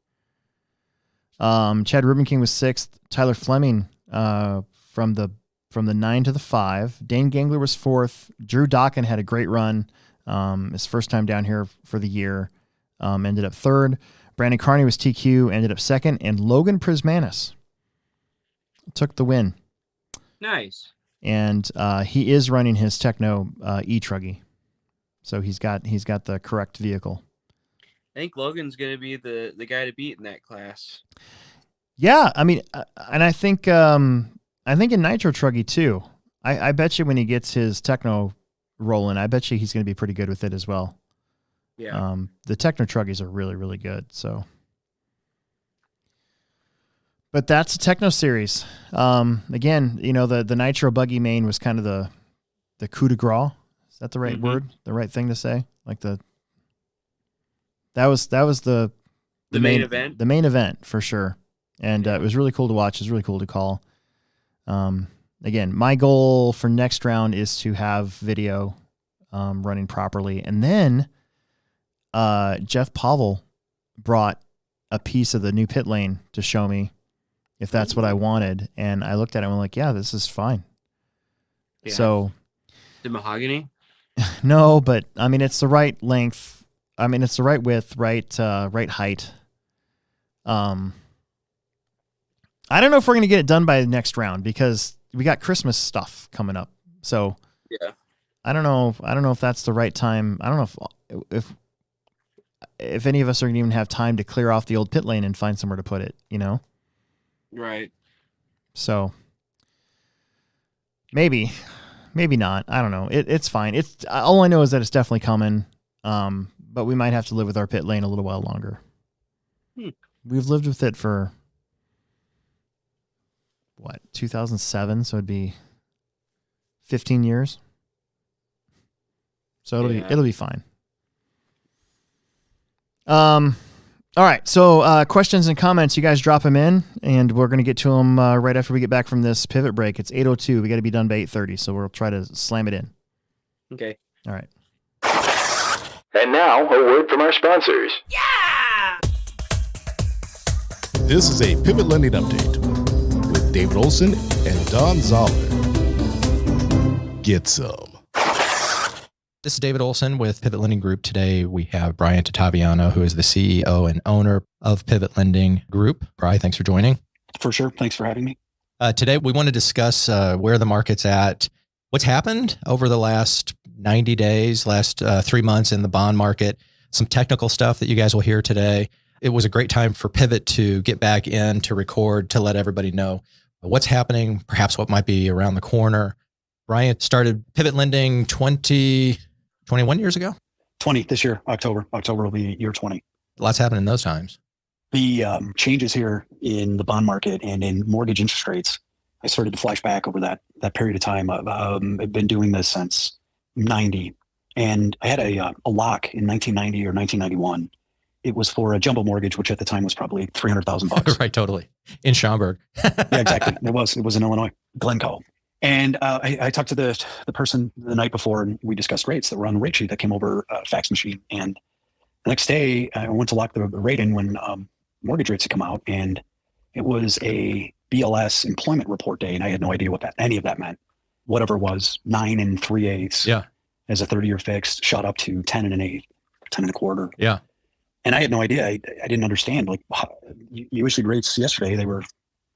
Chad Rubenking was 6th. Tyler Fleming from the 9 to the 5. Dane Gangler was 4th. Drew Docken had a great run. His first time down here for the year. Ended up 3rd. Brandon Carney was TQ, ended up 2nd. And Logan Prismanis took the win. Nice. And he is running his Techno E-Truggy. So he's got the correct vehicle. I think Logan's going to be the guy to beat in that class. Yeah, I mean, and I think in Nitro Truggy too. I bet you when he gets his Techno rolling, I bet you he's going to be pretty good with it as well. Yeah. The Techno Truggies are really, really good. So, but that's a Techno Series. Again, the Nitro Buggy main was kind of the coup de grace. Is that the right word? The right thing to say? Like that was the main event. The main event for sure. And it was really cool to watch. It was really cool to call. Again, my goal for next round is to have video running properly. And then Jeff Pavel brought a piece of the new pit lane to show me if that's what I wanted. And I looked at it and I'm like, yeah, this is fine. Yeah. So the mahogany? No, but I mean, it's the right length. I mean, it's the right width, right height. I don't know if we're going to get it done by the next round because we got Christmas stuff coming up. So yeah, I don't know if that's the right time. I don't know if any of us are going to even have time to clear off the old pit lane and find somewhere to put it, Right. So maybe not. I don't know. It's fine. It's all I know is that it's definitely coming. But we might have to live with our pit lane a little while longer. We've lived with it for 2007, so it'd be 15 years. So it'll be fine. All right. So questions and comments, you guys drop them in, and we're going to get to them right after we get back from this pivot break. It's 8:02. We got to be done by 8:30, so we'll try to slam it in. Okay. All right. And now, a word from our sponsors. Yeah! This is a Pivot Lending Update with David Olson and Don Zoller. Get some. This is David Olson with Pivot Lending Group. Today we have Brian Tattaviano, who is the CEO and owner of Pivot Lending Group. Brian, thanks for joining. For sure. Thanks for having me. Today we want to discuss where the market's at, what's happened over the last 90 days, last 3 months in the bond market, some technical stuff that you guys will hear today. It was a great time for Pivot to get back in, to record, to let everybody know what's happening, perhaps what might be around the corner. Brian started Pivot Lending 21 years ago? 20 this year, October. October will be year 20. Lots happened in those times. The changes here in the bond market and in mortgage interest rates, I started to flash back over that period of time. I've been doing this since 90. And I had a lock in 1990 or 1991. It was for a jumbo mortgage, which at the time was probably $300,000. Right, totally. In Schaumburg. Yeah, exactly. It was in Illinois, Glencoe. And I talked to the person the night before, and we discussed rates that were on the rate sheet that came over a fax machine. And the next day, I went to lock the rate in when mortgage rates had come out, and it was a BLS employment report day, and I had no idea what any of that meant. Whatever it was, 9 3/8 as a 30-year fixed shot up to 10 1/8, 10 1/4. Yeah. And I had no idea. I didn't understand. Like, you issued rates yesterday, they were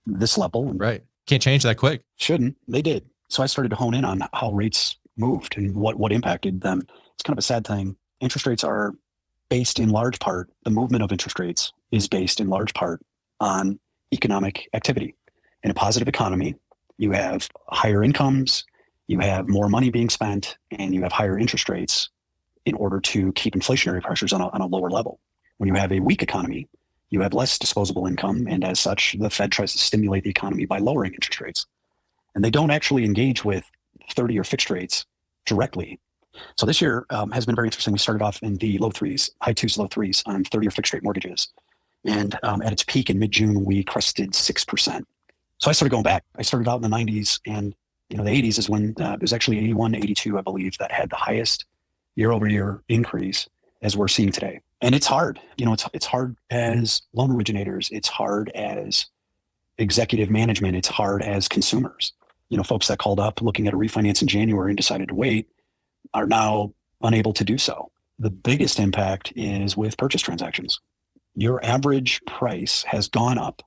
this level. And right. Can't change that quick. Shouldn't. They did. So I started to hone in on how rates moved and what impacted them. It's kind of a sad thing. Interest rates are based in large part, the movement of interest rates is based in large part on economic activity. In a positive economy, you have higher incomes, you have more money being spent, and you have higher interest rates in order to keep inflationary pressures on a lower level. When you have a weak economy, you have less disposable income, and as such, the Fed tries to stimulate the economy by lowering interest rates. And they don't actually engage with 30-year fixed rates directly. So this year has been very interesting. We started off in the low threes, high twos, low threes on 30-year fixed rate mortgages. And at its peak in mid-June, we crested 6%. So I started going back. I started out in the 90s, and the 80s is when it was actually 81, 82, I believe, that had the highest year-over-year increase as we're seeing today. And it's hard. It's hard as loan originators. It's hard as executive management. It's hard as consumers. Folks that called up looking at a refinance in January and decided to wait are now unable to do so. The biggest impact is with purchase transactions. Your average price has gone up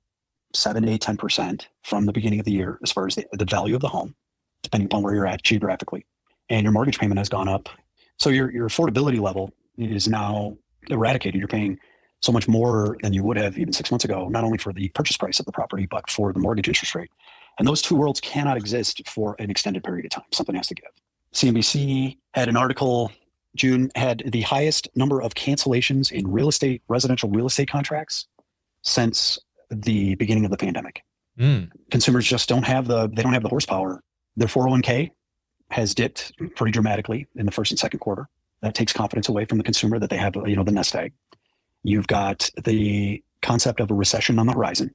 7, 8, 10% from the beginning of the year as far as the value of the home, depending upon where you're at geographically. And your mortgage payment has gone up. So your affordability level is now eradicated. You're paying so much more than you would have even 6 months ago, not only for the purchase price of the property, but for the mortgage interest rate. And those two worlds cannot exist for an extended period of time. Something has to give. CNBC had an article, June had the highest number of cancellations in residential real estate contracts since the beginning of the pandemic. Consumers just don't have the horsepower. Their 401k has dipped pretty dramatically in the first and second quarter. That takes confidence away from the consumer that they have, the nest egg. You've got the concept of a recession on the horizon.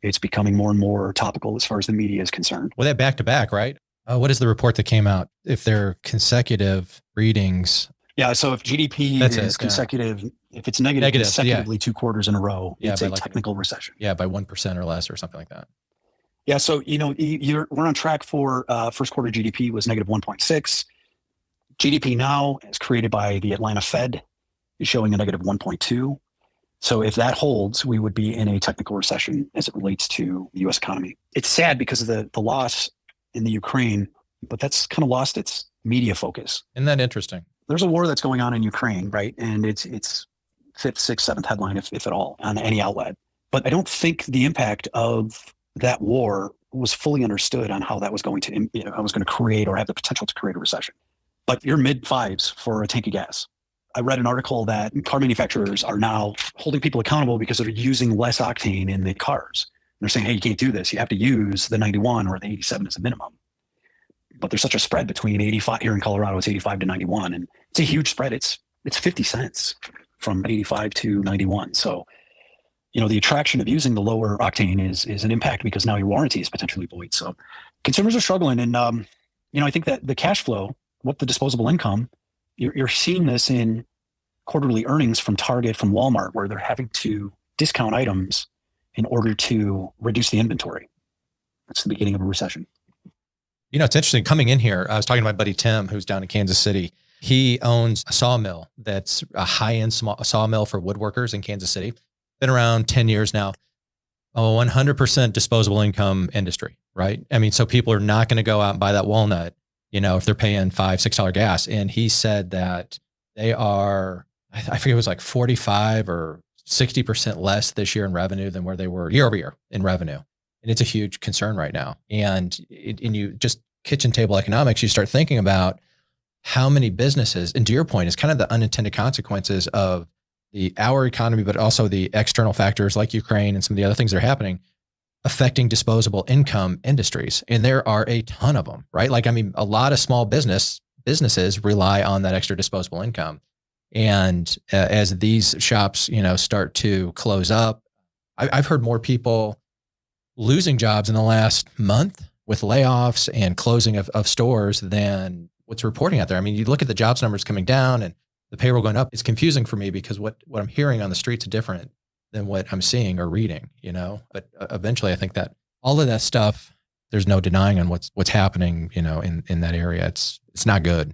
It's becoming more and more topical as far as the media is concerned. Well, that back to back, right? What is the report that came out? If they're consecutive readings. Yeah. So if GDP is consecutive, if it's negative consecutively 2 quarters in a row, it's a technical recession. Yeah. By 1% or less or something like that. Yeah. So, we're on track for first quarter GDP was negative 1.6. GDP now, as created by the Atlanta Fed, is showing a negative 1.2. So if that holds, we would be in a technical recession as it relates to the U.S. economy. It's sad because of the loss in the Ukraine, but that's kind of lost its media focus. Isn't that interesting? There's a war that's going on in Ukraine, right? And it's 5th, 6th, 7th headline, if at all, on any outlet. But I don't think the impact of that war was fully understood on how that was going to create or have the potential to create a recession. But you're mid fives for a tank of gas. I read an article that car manufacturers are now holding people accountable because they're using less octane in the cars. And they're saying, hey, you can't do this. You have to use the 91 or the 87 as a minimum. But there's such a spread between 85 here in Colorado, it's 85 to 91. And it's a huge spread. It's 50 cents from 85 to 91. So, the attraction of using the lower octane is an impact because now your warranty is potentially void. So consumers are struggling. And, I think that the cash flow, what the disposable income, you're seeing this in quarterly earnings from Target, from Walmart, where they're having to discount items in order to reduce the inventory. That's the beginning of a recession. It's interesting coming in here. I was talking to my buddy Tim, who's down in Kansas City, He owns a sawmill that's a high-end sawmill for woodworkers in Kansas City. Been around 10 years now. A 100% disposable income industry, right? I mean, so people are not going to go out and buy that walnut, if they're paying $5, $6 gas. And he said that they are, I forget, it was like 45 or 60% less this year in revenue than where they were year over year in revenue. And it's a huge concern right now. And you just kitchen table economics, you start thinking about how many businesses, and to your point, it's kind of the unintended consequences of our economy, but also the external factors like Ukraine and some of the other things that are happening affecting disposable income industries. And there are a ton of them, right? Like, I mean, a lot of small businesses rely on that extra disposable income. And as these shops, start to close up, I've heard more people losing jobs in the last month with layoffs and closing of stores than what's reporting out there. I mean, you look at the jobs numbers coming down and the payroll going up. It's confusing for me because what I'm hearing on the streets is different than what I'm seeing or reading, but eventually I think that all of that stuff, there's no denying on what's happening, in that area. It's not good.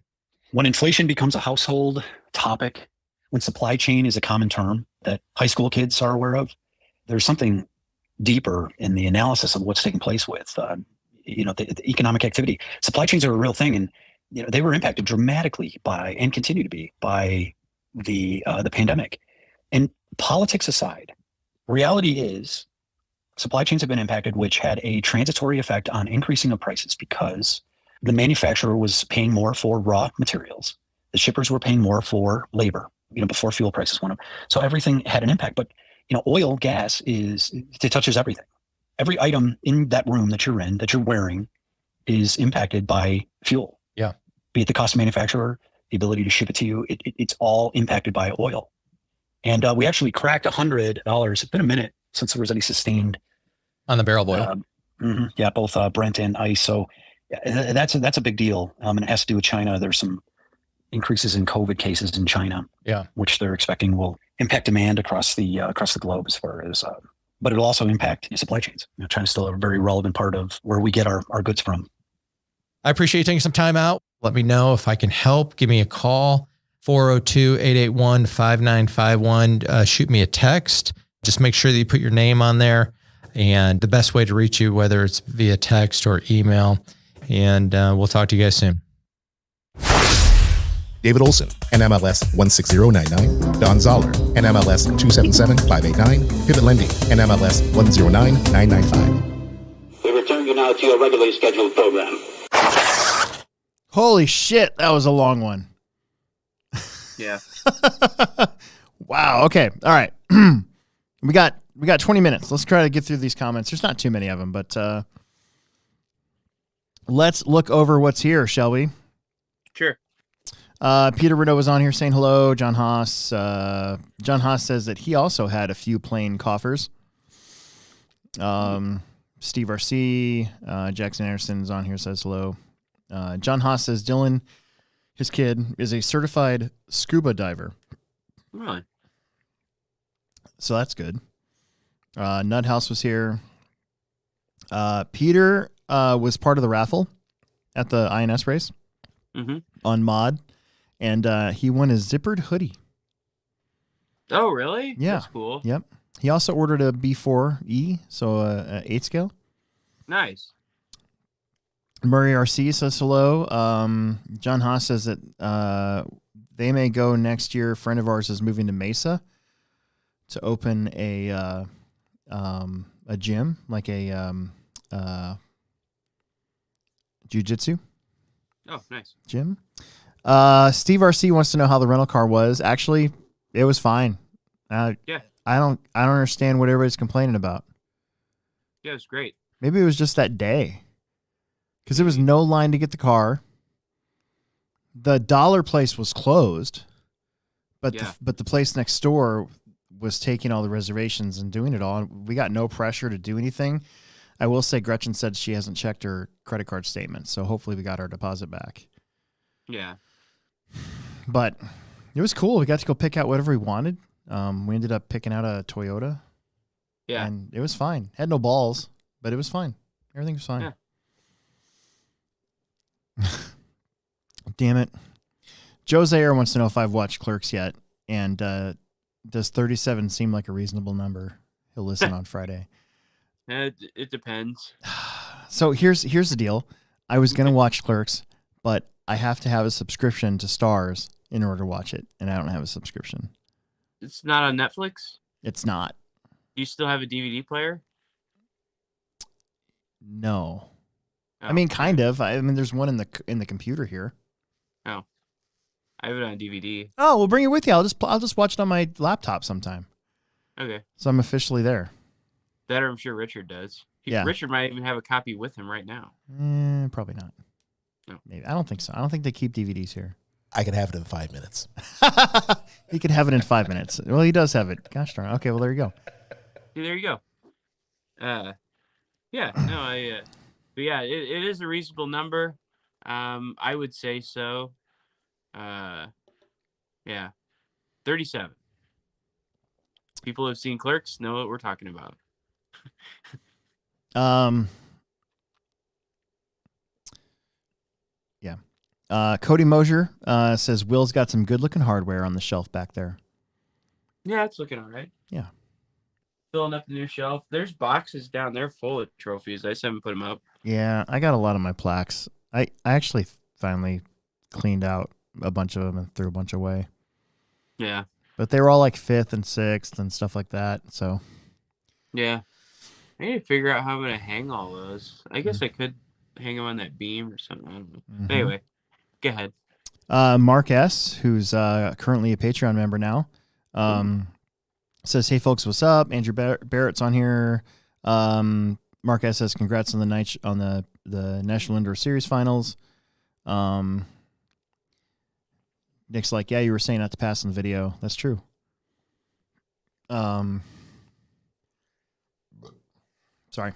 When inflation becomes a household topic, when supply chain is a common term that high school kids are aware of, there's something deeper in the analysis of what's taking place with, the economic activity. Supply chains are a real thing. And, they were impacted dramatically by, and continue to be, by the pandemic. And politics aside, reality is supply chains have been impacted, which had a transitory effect on increasing of prices because the manufacturer was paying more for raw materials. The shippers were paying more for labor, before fuel prices went up. So everything had an impact. But, oil, gas it touches everything. Every item in that room that you're in, that you're wearing, is impacted by fuel. Yeah. Be it the cost of manufacturer, the ability to ship it to you, it's all impacted by oil. And we actually cracked $100. It's been a minute since there was any sustained on the barrel of oil. Yeah, both Brent and ICE. So that's a big deal. And it has to do with China. There's some increases in COVID cases in China, which they're expecting will impact demand across the globe as far as. But it'll also impact supply chains. China's still a very relevant part of where we get our goods from. I appreciate you taking some time out. Let me know if I can help. Give me a call, 402-881-5951. Shoot me a text. Just make sure that you put your name on there and the best way to reach you, whether it's via text or email. And we'll talk to you guys soon. David Olson, NMLS 16099. Don Zoller, NMLS 277589. Pivot Lending, NMLS 109995. We return you now to your regularly scheduled program. Holy shit, that was a long one. Yeah. Wow. Okay. All right. We got 20 minutes. Let's try to get through these comments. There's not too many of them, but let's look over what's here, shall we? Sure. Peter Rideau was on here saying hello. John Haas. John Haas says that he also had a few plain coffers. Steve RC. Jackson Anderson's on here, says hello. John Haas says Dylan, his kid, is a certified scuba diver. Really? So that's good. Nut House was here. Peter was part of the raffle at the INS race on mod, and he won a zippered hoodie. Oh, really? Yeah. That's cool. Yep. He also ordered a B4E, so a 8 scale. Nice. Murray RC says hello. John Haas says that they may go next year. A friend of ours is moving to Mesa to open a gym, like a jiu-jitsu. Oh, nice. Gym. Steve RC wants to know how the rental car was. Actually, it was fine. Yeah. I don't understand what everybody's complaining about. Yeah, it was great. Maybe it was just that day. Because there was no line to get the car. The dollar place was closed, but the place next door was taking all the reservations and doing it all. And we got no pressure to do anything. I will say Gretchen said she hasn't checked her credit card statement, so hopefully we got our deposit back. Yeah. But it was cool. We got to go pick out whatever we wanted. We ended up picking out a Toyota. Yeah. And it was fine. Had no balls, but it was fine. Everything was fine. Yeah. Damn it. Jose Air wants to know if I've watched Clerks yet, and does 37 seem like a reasonable number? He'll listen on Friday. It depends. So here's the deal. I was gonna watch Clerks, but I have to have a subscription to Stars in order to watch it, and I don't have a subscription. It's not on Netflix? It's not. Do you still have a DVD player? No. Oh, I mean, kind of. I mean, there's one in the computer here. Oh, I have it on DVD. Oh, we'll bring it with you. I'll just watch it on my laptop sometime. Okay. So I'm officially there. That I'm sure Richard does. Yeah. Richard might even have a copy with him right now. Probably not. No. Maybe. I don't think so. I don't think they keep DVDs here. I could have it in 5 minutes. He could have it in 5 minutes. Well, he does have it. Gosh darn. Okay, well, there you go. See, there you go. Yeah, no, but yeah, it is a reasonable number. I would say so. Yeah, 37. People who have seen Clerks know what we're talking about. Yeah. Cody Mosier says Will's got some good looking hardware on the shelf back there. Yeah, it's looking all right. Yeah. Filling up the new shelf. There's boxes down there full of trophies. I just haven't put them up. Yeah, I got a lot of my plaques. I actually finally cleaned out a bunch of them and threw a bunch away. Yeah. But they were all like 5th and 6th and stuff like that. So Yeah. I need to figure out how I'm going to hang all those. I guess I could hang them on that beam or something. I don't know. Mhm. Anyway, go ahead. Mark S., who's currently a Patreon member now, says, "Hey folks, what's up? Andrew Barrett's on here. Mark S. says, congrats on the National Indoor Series finals. Nick's like, yeah, you were saying not to pass in the video. That's true. Sorry.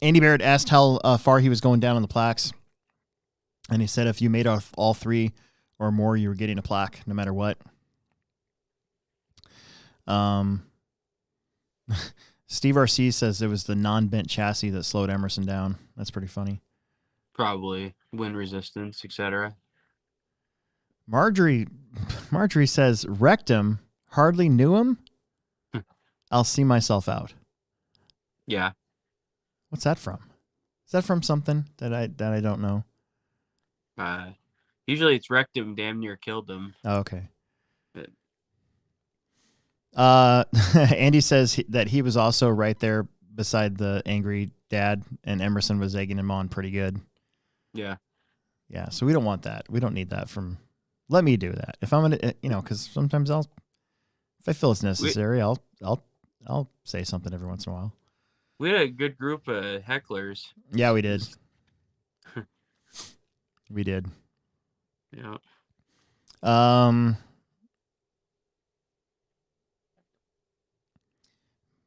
Andy Barrett asked how far he was going down on the plaques. And he said if you made all 3 or more, you were getting a plaque no matter what. Steve RC says it was the non-bent chassis that slowed Emerson down. That's pretty funny. Probably wind resistance, etc. Marjorie says wrecked him. Hardly knew him. I'll see myself out. Yeah. What's that from? Is that from something that I don't know? Usually it's wrecked him, damn near killed him. Oh, okay. But... Andy says that he was also right there beside the angry dad, and Emerson was egging him on pretty good. Yeah. Yeah. So we don't want that. We don't need that from. Let me do that if I'm gonna, because sometimes if I feel it's necessary, I'll say something every once in a while. We had a good group of hecklers. Yeah, we did. We did. Yeah.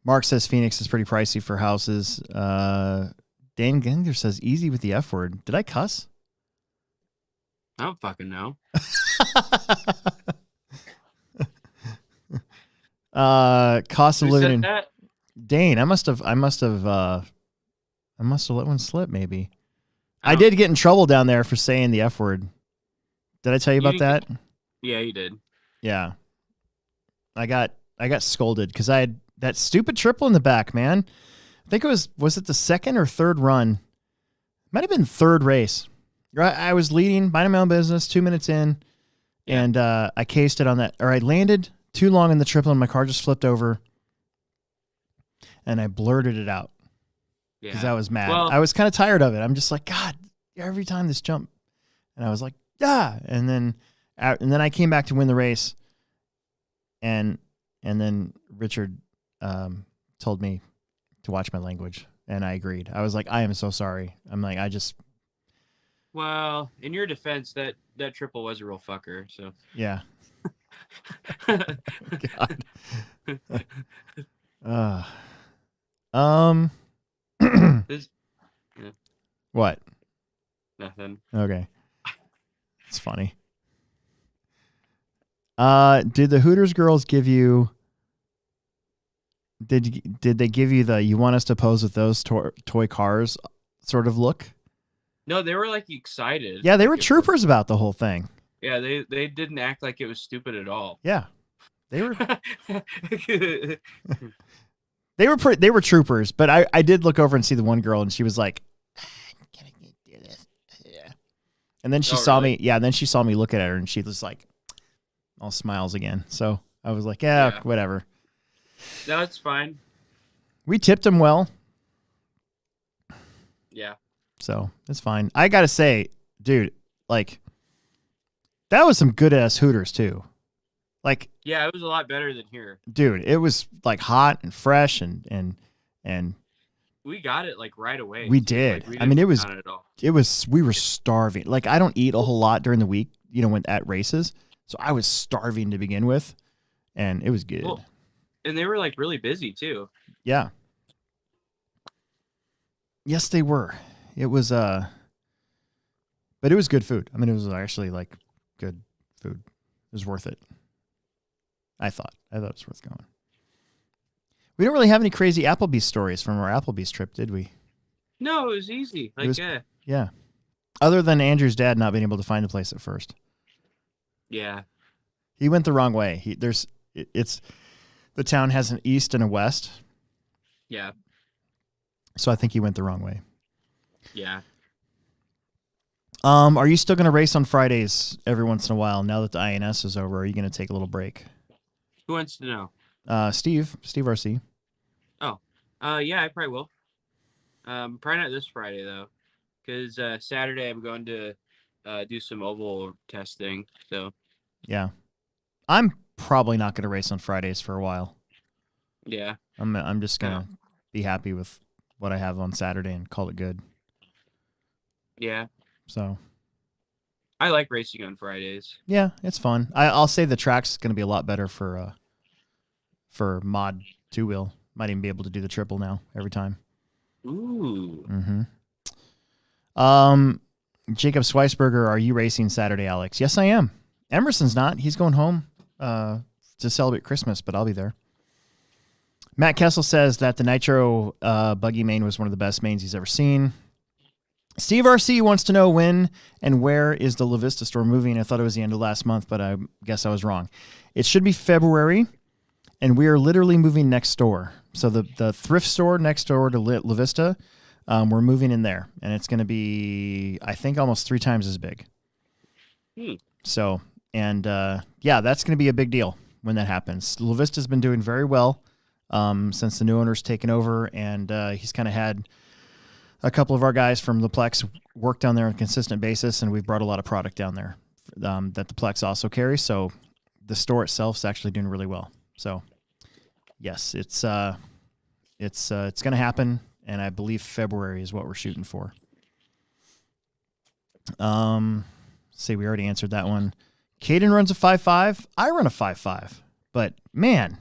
Mark says Phoenix is pretty pricey for houses. Dan Gender says easy with the F word. Did I cuss? I don't fucking know. Cost of Who living. said that? Dane, I must have let one slip. Maybe I did get in trouble down there for saying the F word. Did I tell you about that? Yeah, you did. Yeah, I got scolded because I had that stupid triple in the back, man. I think it was it the second or third run? Might have been third race. I was leading, minding my own business, 2 minutes in, and I cased it on that, or I landed too long in the triple, and my car just flipped over, and I blurted it out because I was mad. Well, I was kind of tired of it. I'm just like, God, every time this jump, and I was like, yeah, and then I came back to win the race, and then Richard told me to watch my language, and I agreed. I was like, I am so sorry. I'm like, Well, in your defense, that triple was a real fucker. So yeah. God. What? Nothing. Okay. It's funny. Did the Hooters girls give you? Did they give you the "you want us to pose with those toy cars" sort of look? No, they were like excited. Yeah, they were troopers about the whole thing. Yeah, they didn't act like it was stupid at all. Yeah, they were they were troopers. But I did look over and see the one girl, and she was like, "Can I do this?" Yeah. And then she saw me. Yeah, and then she saw me looking at her, and she was like, all smiles again. So I was like, yeah. Whatever. No, it's fine. We tipped him well. Yeah. So it's fine. I gotta say, dude, like, that was some good ass Hooters too. Like, yeah, it was a lot better than here. Dude, it was like hot and fresh and we got it like right away. We did. Like, we I mean, it was we were Yeah. starving. Like, I don't eat a whole lot during the week, when at races. So I was starving to begin with, and it was good. Well, and they were like really busy too. Yeah. Yes, they were. It was but it was good food. I mean, it was actually like good food. It was worth it. I thought it was worth going. We don't really have any crazy Applebee's stories from our Applebee's trip, did we? No, it was easy. Like, yeah. Other than Andrew's dad not being able to find the place at first. Yeah. He went the wrong way. The town has an east and a west. Yeah. So I think he went the wrong way. Yeah. Are you still going to race on Fridays every once in a while now that the INS is over? Or are you going to take a little break? Who wants to know? Steve RC. Oh, yeah, I probably will. Probably not this Friday though, because Saturday I'm going to do some oval testing. So yeah, I'm probably not going to race on Fridays for a while. Yeah, I'm just gonna be happy with what I have on Saturday and call it good. Yeah. So I like racing on Fridays. Yeah, it's fun. I'll say the track's going to be a lot better for mod 2-wheel. Might even be able to do the triple now every time. Ooh. Mm-hmm. Jacob Schweisberger, are you racing Saturday, Alex? Yes, I am. Emerson's not. He's going home to celebrate Christmas, but I'll be there. Matt Kessel says that the Nitro buggy main was one of the best mains he's ever seen. Steve RC wants to know when and where is the La Vista store moving. I thought it was the end of last month, but I guess I was wrong. It should be February, and we are literally moving next door. So the thrift store next door to La Vista, we're moving in there, and it's going to be, I think, almost 3 times as big. So, and yeah, that's going to be a big deal when that happens. La Vista's been doing very well since the new owner's taken over, and he's kind of had a couple of our guys from the Plex work down there on a consistent basis, and we've brought a lot of product down there that the Plex also carries. So the store itself is actually doing really well. So yes, it's going to happen, and I believe February is what we're shooting for. See, we already answered that one. Caden runs a 5.5. I run a 5.5, but man,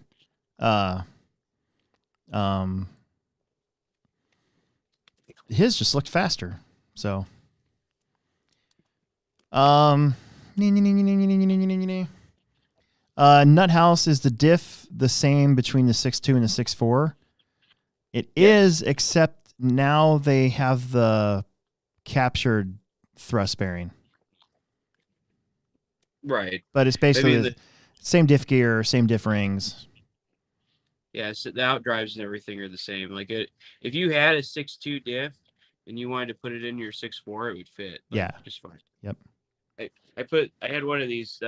his just looked faster. So, Nuthouse, is the diff the same between the 6.2 and the 6.4? It is, except now they have the captured thrust bearing. Right. But it's basically the same diff gear, same diff rings. Yeah, so the outdrives and everything are the same. Like if you had a 6.2 diff and you wanted to put it in your 6.4, it would fit. Yeah. Just fine. Yep. I had one of these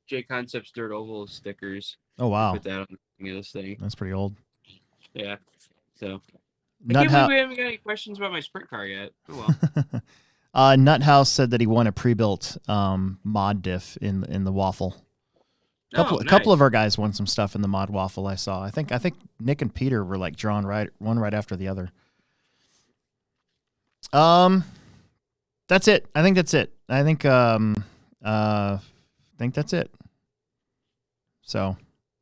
J Concepts Dirt Oval stickers. Oh wow. Put that on this thing. That's pretty old. Yeah. So I can't believe we haven't got any questions about my sprint car yet. Oh well. Nuthouse said that he won a pre-built mod diff in the waffle. A couple of our guys won some stuff in the mod waffle. I saw. I think Nick and Peter were like drawn one right after the other. That's it. I think that's it. I think that's it. So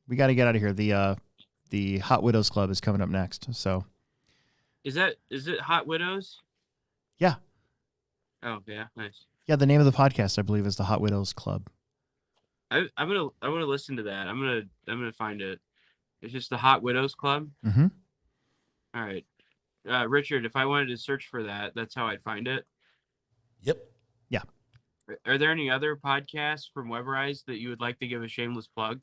we got to get out of here. The Hot Widows Club is coming up next. So is it Hot Widows? Yeah. Oh yeah, nice. Yeah, the name of the podcast I believe is the Hot Widows Club. I'm gonna listen to that. I'm gonna find it. It's just the Hot Widows Club. Mm-hmm. All right, Richard. If I wanted to search for that, that's how I'd find it. Yep. Yeah. Are there any other podcasts from Webrise that you would like to give a shameless plug?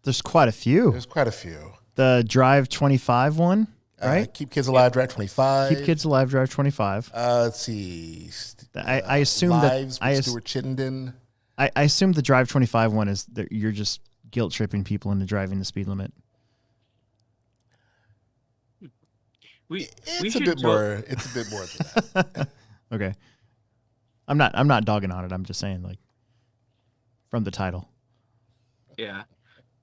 There's quite a few. There's quite a few. The Drive 25 one, right? Keep Kids Alive, Drive 25. Keep Kids Alive, Drive 25. Let's see. I assume Lives that with Stuart Chittenden. I assume the Drive 25 one is that you're just guilt tripping people into driving the speed limit. It's a bit more than that. Okay. I'm not dogging on it. I'm just saying, like, from the title. Yeah.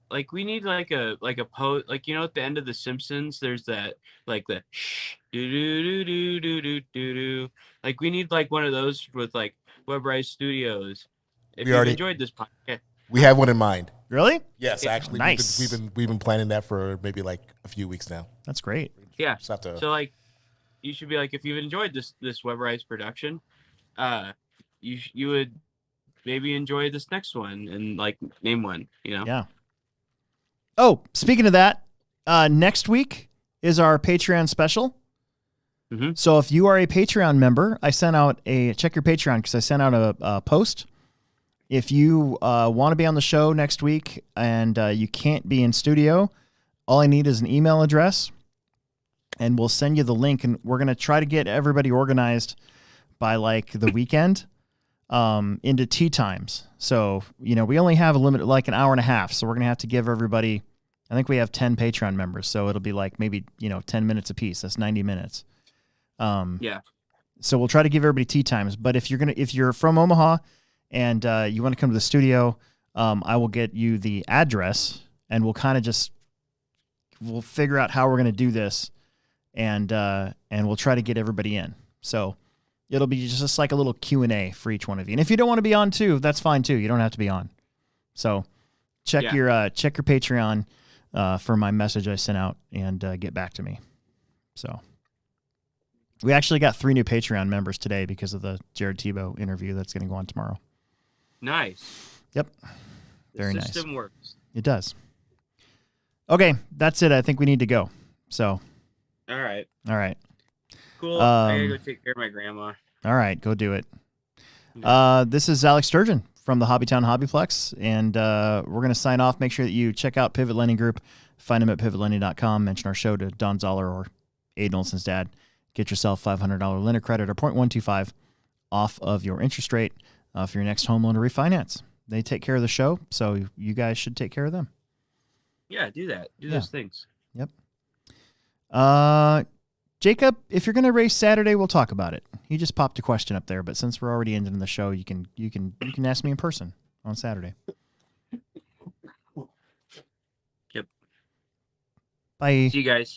Like, we need like a post, like, at the end of The Simpsons, there's that, like, the shh, do do do do do do do do. Like, we need like one of those with like Webrise Studios. If you've enjoyed this podcast, we have one in mind. Really? Yes, actually. Nice. We've been planning that for maybe like a few weeks now. That's great. Yeah. So like, you should be like, if you've enjoyed this Webrise production, you would maybe enjoy this next one and like name one. Yeah. Oh, speaking of that, next week is our Patreon special. Mm-hmm. So if you are a Patreon member, I sent out check your Patreon because I sent out a post. If you want to be on the show next week and you can't be in studio, all I need is an email address, and we'll send you the link. And we're going to try to get everybody organized by like the weekend into tea times. So, we only have a limit, like an hour and a half. So we're going to have to give everybody, I think we have 10 Patreon members. So it'll be like maybe, 10 minutes a piece. That's 90 minutes. Yeah. So we'll try to give everybody tea times. But if you're from Omaha and you want to come to the studio, I will get you the address, and we'll kind of we'll figure out how we're going to do this, and we'll try to get everybody in. So it'll be just like a little Q&A for each one of you. And if you don't want to be on too, that's fine too. You don't have to be on. So check your Patreon for my message I sent out, and get back to me. So we actually got 3 new Patreon members today because of the Jared Tebo interview that's going to go on tomorrow. Nice. Yep. Very nice. The system works. It does. Okay, that's it. I think we need to go. So. All right. Cool. I gotta go take care of my grandma. All right, go do it. This is Alex Sturgeon from the Hobbytown Hobbyplex, and we're going to sign off. Make sure that you check out Pivot Lending Group. Find them at pivotlending.com. Mention our show to Don Zoller or Aiden Olson's dad. Get yourself $500 lender credit or 0.125 off of your interest rate for your next home loan or refinance. They take care of the show, so you guys should take care of them. Yeah, do that. Do those things. Yep. Jacob, if you're going to race Saturday, we'll talk about it. He just popped a question up there, but since we're already ending the show, you can ask me in person on Saturday. Yep. Bye. See you guys.